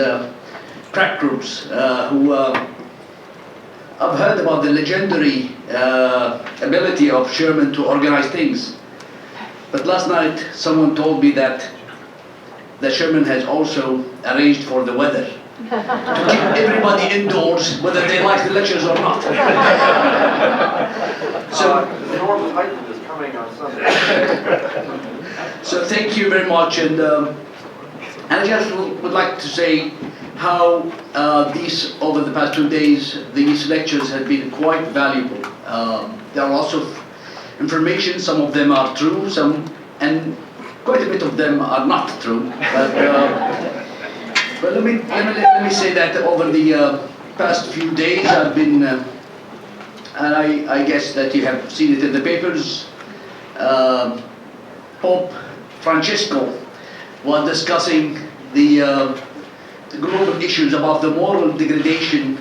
crack groups, who I've heard about the legendary ability of Sherman to organize things. But last night, someone told me that Sherman has also arranged for the weather to keep everybody indoors, whether they like the lectures or not. So, Norman Hyden is coming on Sunday. so thank you very much, and I just would like to say how over the past 2 days, these lectures have been quite valuable. There are lots of information, some of them are true, and quite a bit of them are not true. But let me say that over the past few days I've been, and I guess that you have seen it in the papers, Pope Francesco was discussing the global issues about the moral degradation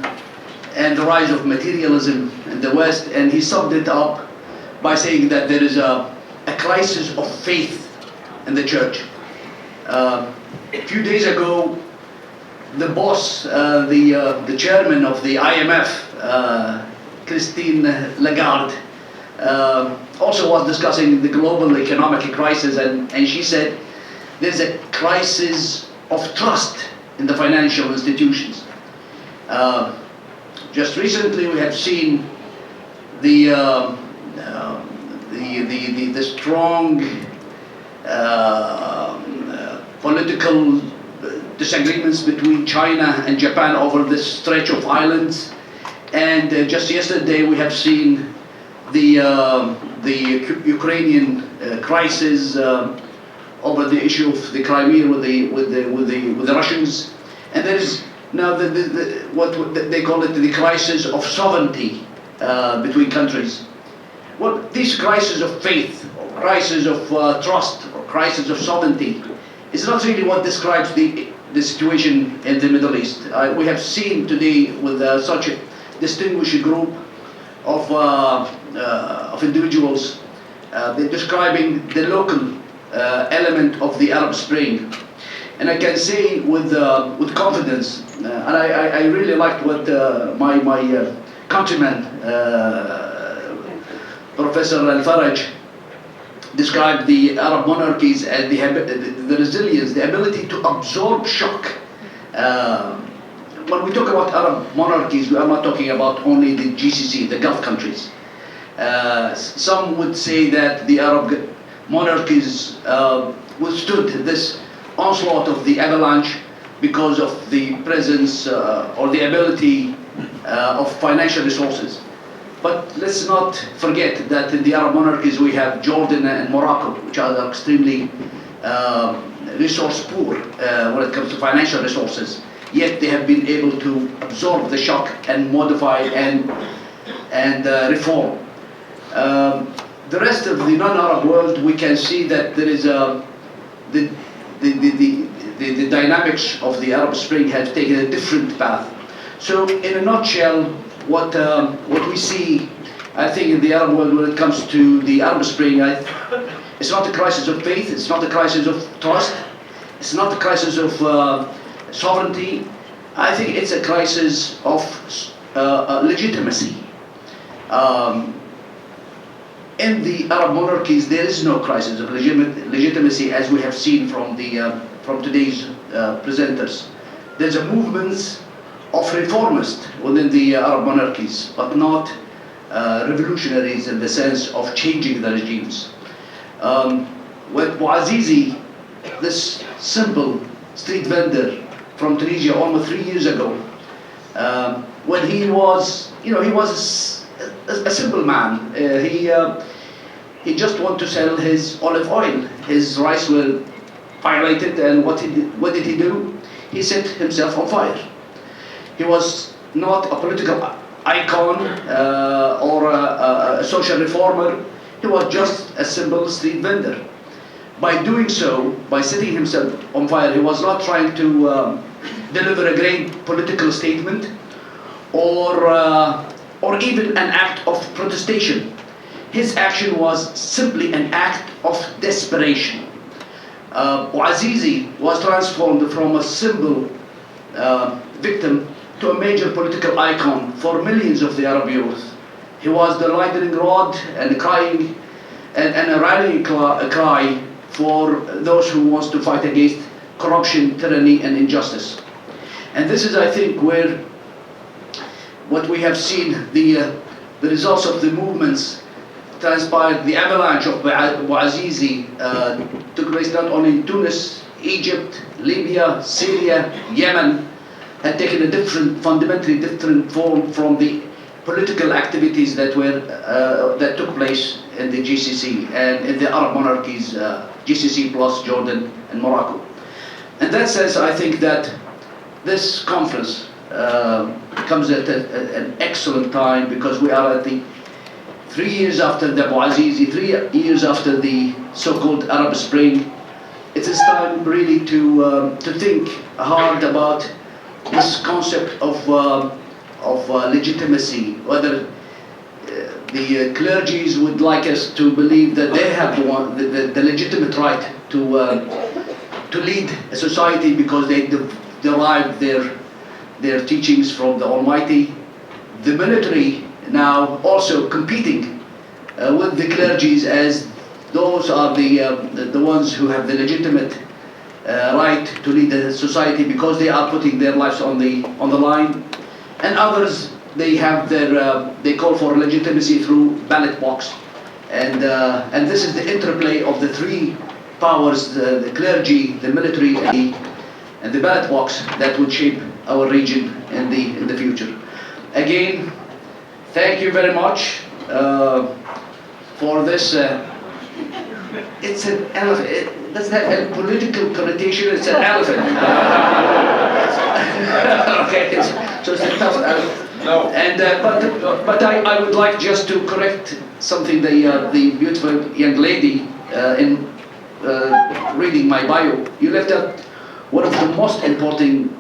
and the rise of materialism in the West, and he summed it up by saying that there is a crisis of faith in the church. A few days ago, the boss, the chairman of the IMF, Christine Lagarde, also was discussing the global economic crisis, and she said there's a crisis of trust in the financial institutions. Just recently we have seen the strong political disagreements between China and Japan over this stretch of islands, and just yesterday we have seen the Ukrainian crisis over the issue of the Crimea with the Russians, and there is now what they call it the crisis of sovereignty between countries. Well, this crisis of faith, or crisis of trust, or crisis of sovereignty is not really what describes the situation in the Middle East. We have seen today with such a distinguished group of individuals, they're describing the local element of the Arab Spring. And I can say with confidence, and I really liked what my countryman, Professor Faraj, described the Arab monarchies as the resilience, the ability to absorb shock. When we talk about Arab monarchies, we are not talking about only the GCC, the Gulf countries. Some would say that the Arab monarchies withstood this onslaught of the avalanche because of the presence or the ability of financial resources. But let's not forget that in the Arab monarchies we have Jordan and Morocco, which are extremely resource poor when it comes to financial resources. Yet they have been able to absorb the shock and modify and reform. The rest of the non-Arab world, we can see that there is the dynamics of the Arab Spring have taken a different path. So, in a nutshell, what we see, I think, in the Arab world when it comes to the Arab Spring, it's not a crisis of faith, it's not a crisis of trust, it's not a crisis of sovereignty. I think it's a crisis of legitimacy. In the Arab monarchies, there is no crisis of legitimacy, as we have seen from today's presenters. There's a movement of reformists within the Arab monarchies, but not revolutionaries in the sense of changing the regimes. With Bouazizi, this simple street vendor from Tunisia almost 3 years ago, when he was a simple man. He just wanted to sell his olive oil. His rice were violated, and what did he do? He set himself on fire. He was not a political icon or a social reformer. He was just a simple street vendor. By doing so, by setting himself on fire, he was not trying to deliver a great political statement or even an act of protestation. His action was simply an act of desperation. Bouazizi was transformed from a simple victim to a major political icon for millions of the Arab youth. He was the lightning rod and crying and a rallying cry for those who wants to fight against corruption, tyranny, and injustice. And this is, I think, where what we have seen, the results of the movements transpired. The avalanche of Bouazizi took place not only in Tunis, Egypt, Libya, Syria, Yemen, had taken a fundamentally different form from the political activities that took place in the GCC and in the Arab monarchies, GCC plus Jordan and Morocco. In that sense, I think that this conference comes at an excellent time, because we are at the 3 years after the Bouazizi, 3 years after the so-called Arab Spring. It is time really to think hard about this concept of legitimacy, whether the clergies would like us to believe that they have the legitimate right to lead a society because they derive their teachings from the Almighty. The military now also competing with the clergies, as those are the ones who have the legitimate right to lead the society because they are putting their lives on the line. And others, they have they call for legitimacy through ballot box, and this is the interplay of the three powers: the clergy, the military, and the ballot box that would shape our region in the future. Again, thank you very much for this. It's an elephant. It doesn't have a political connotation. It's an elephant. Okay, so it's a tough elephant. No. And but I would like just to correct something the beautiful young lady in reading my bio. You left out one of the most important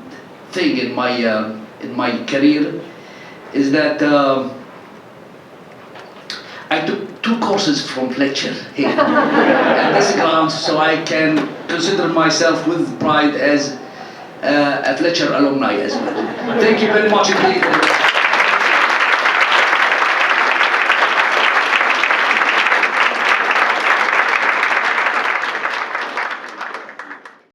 thing in my career is that I took 2 courses from Fletcher here at this ground, so I can consider myself with pride as a Fletcher alumni as well. Thank you very much indeed.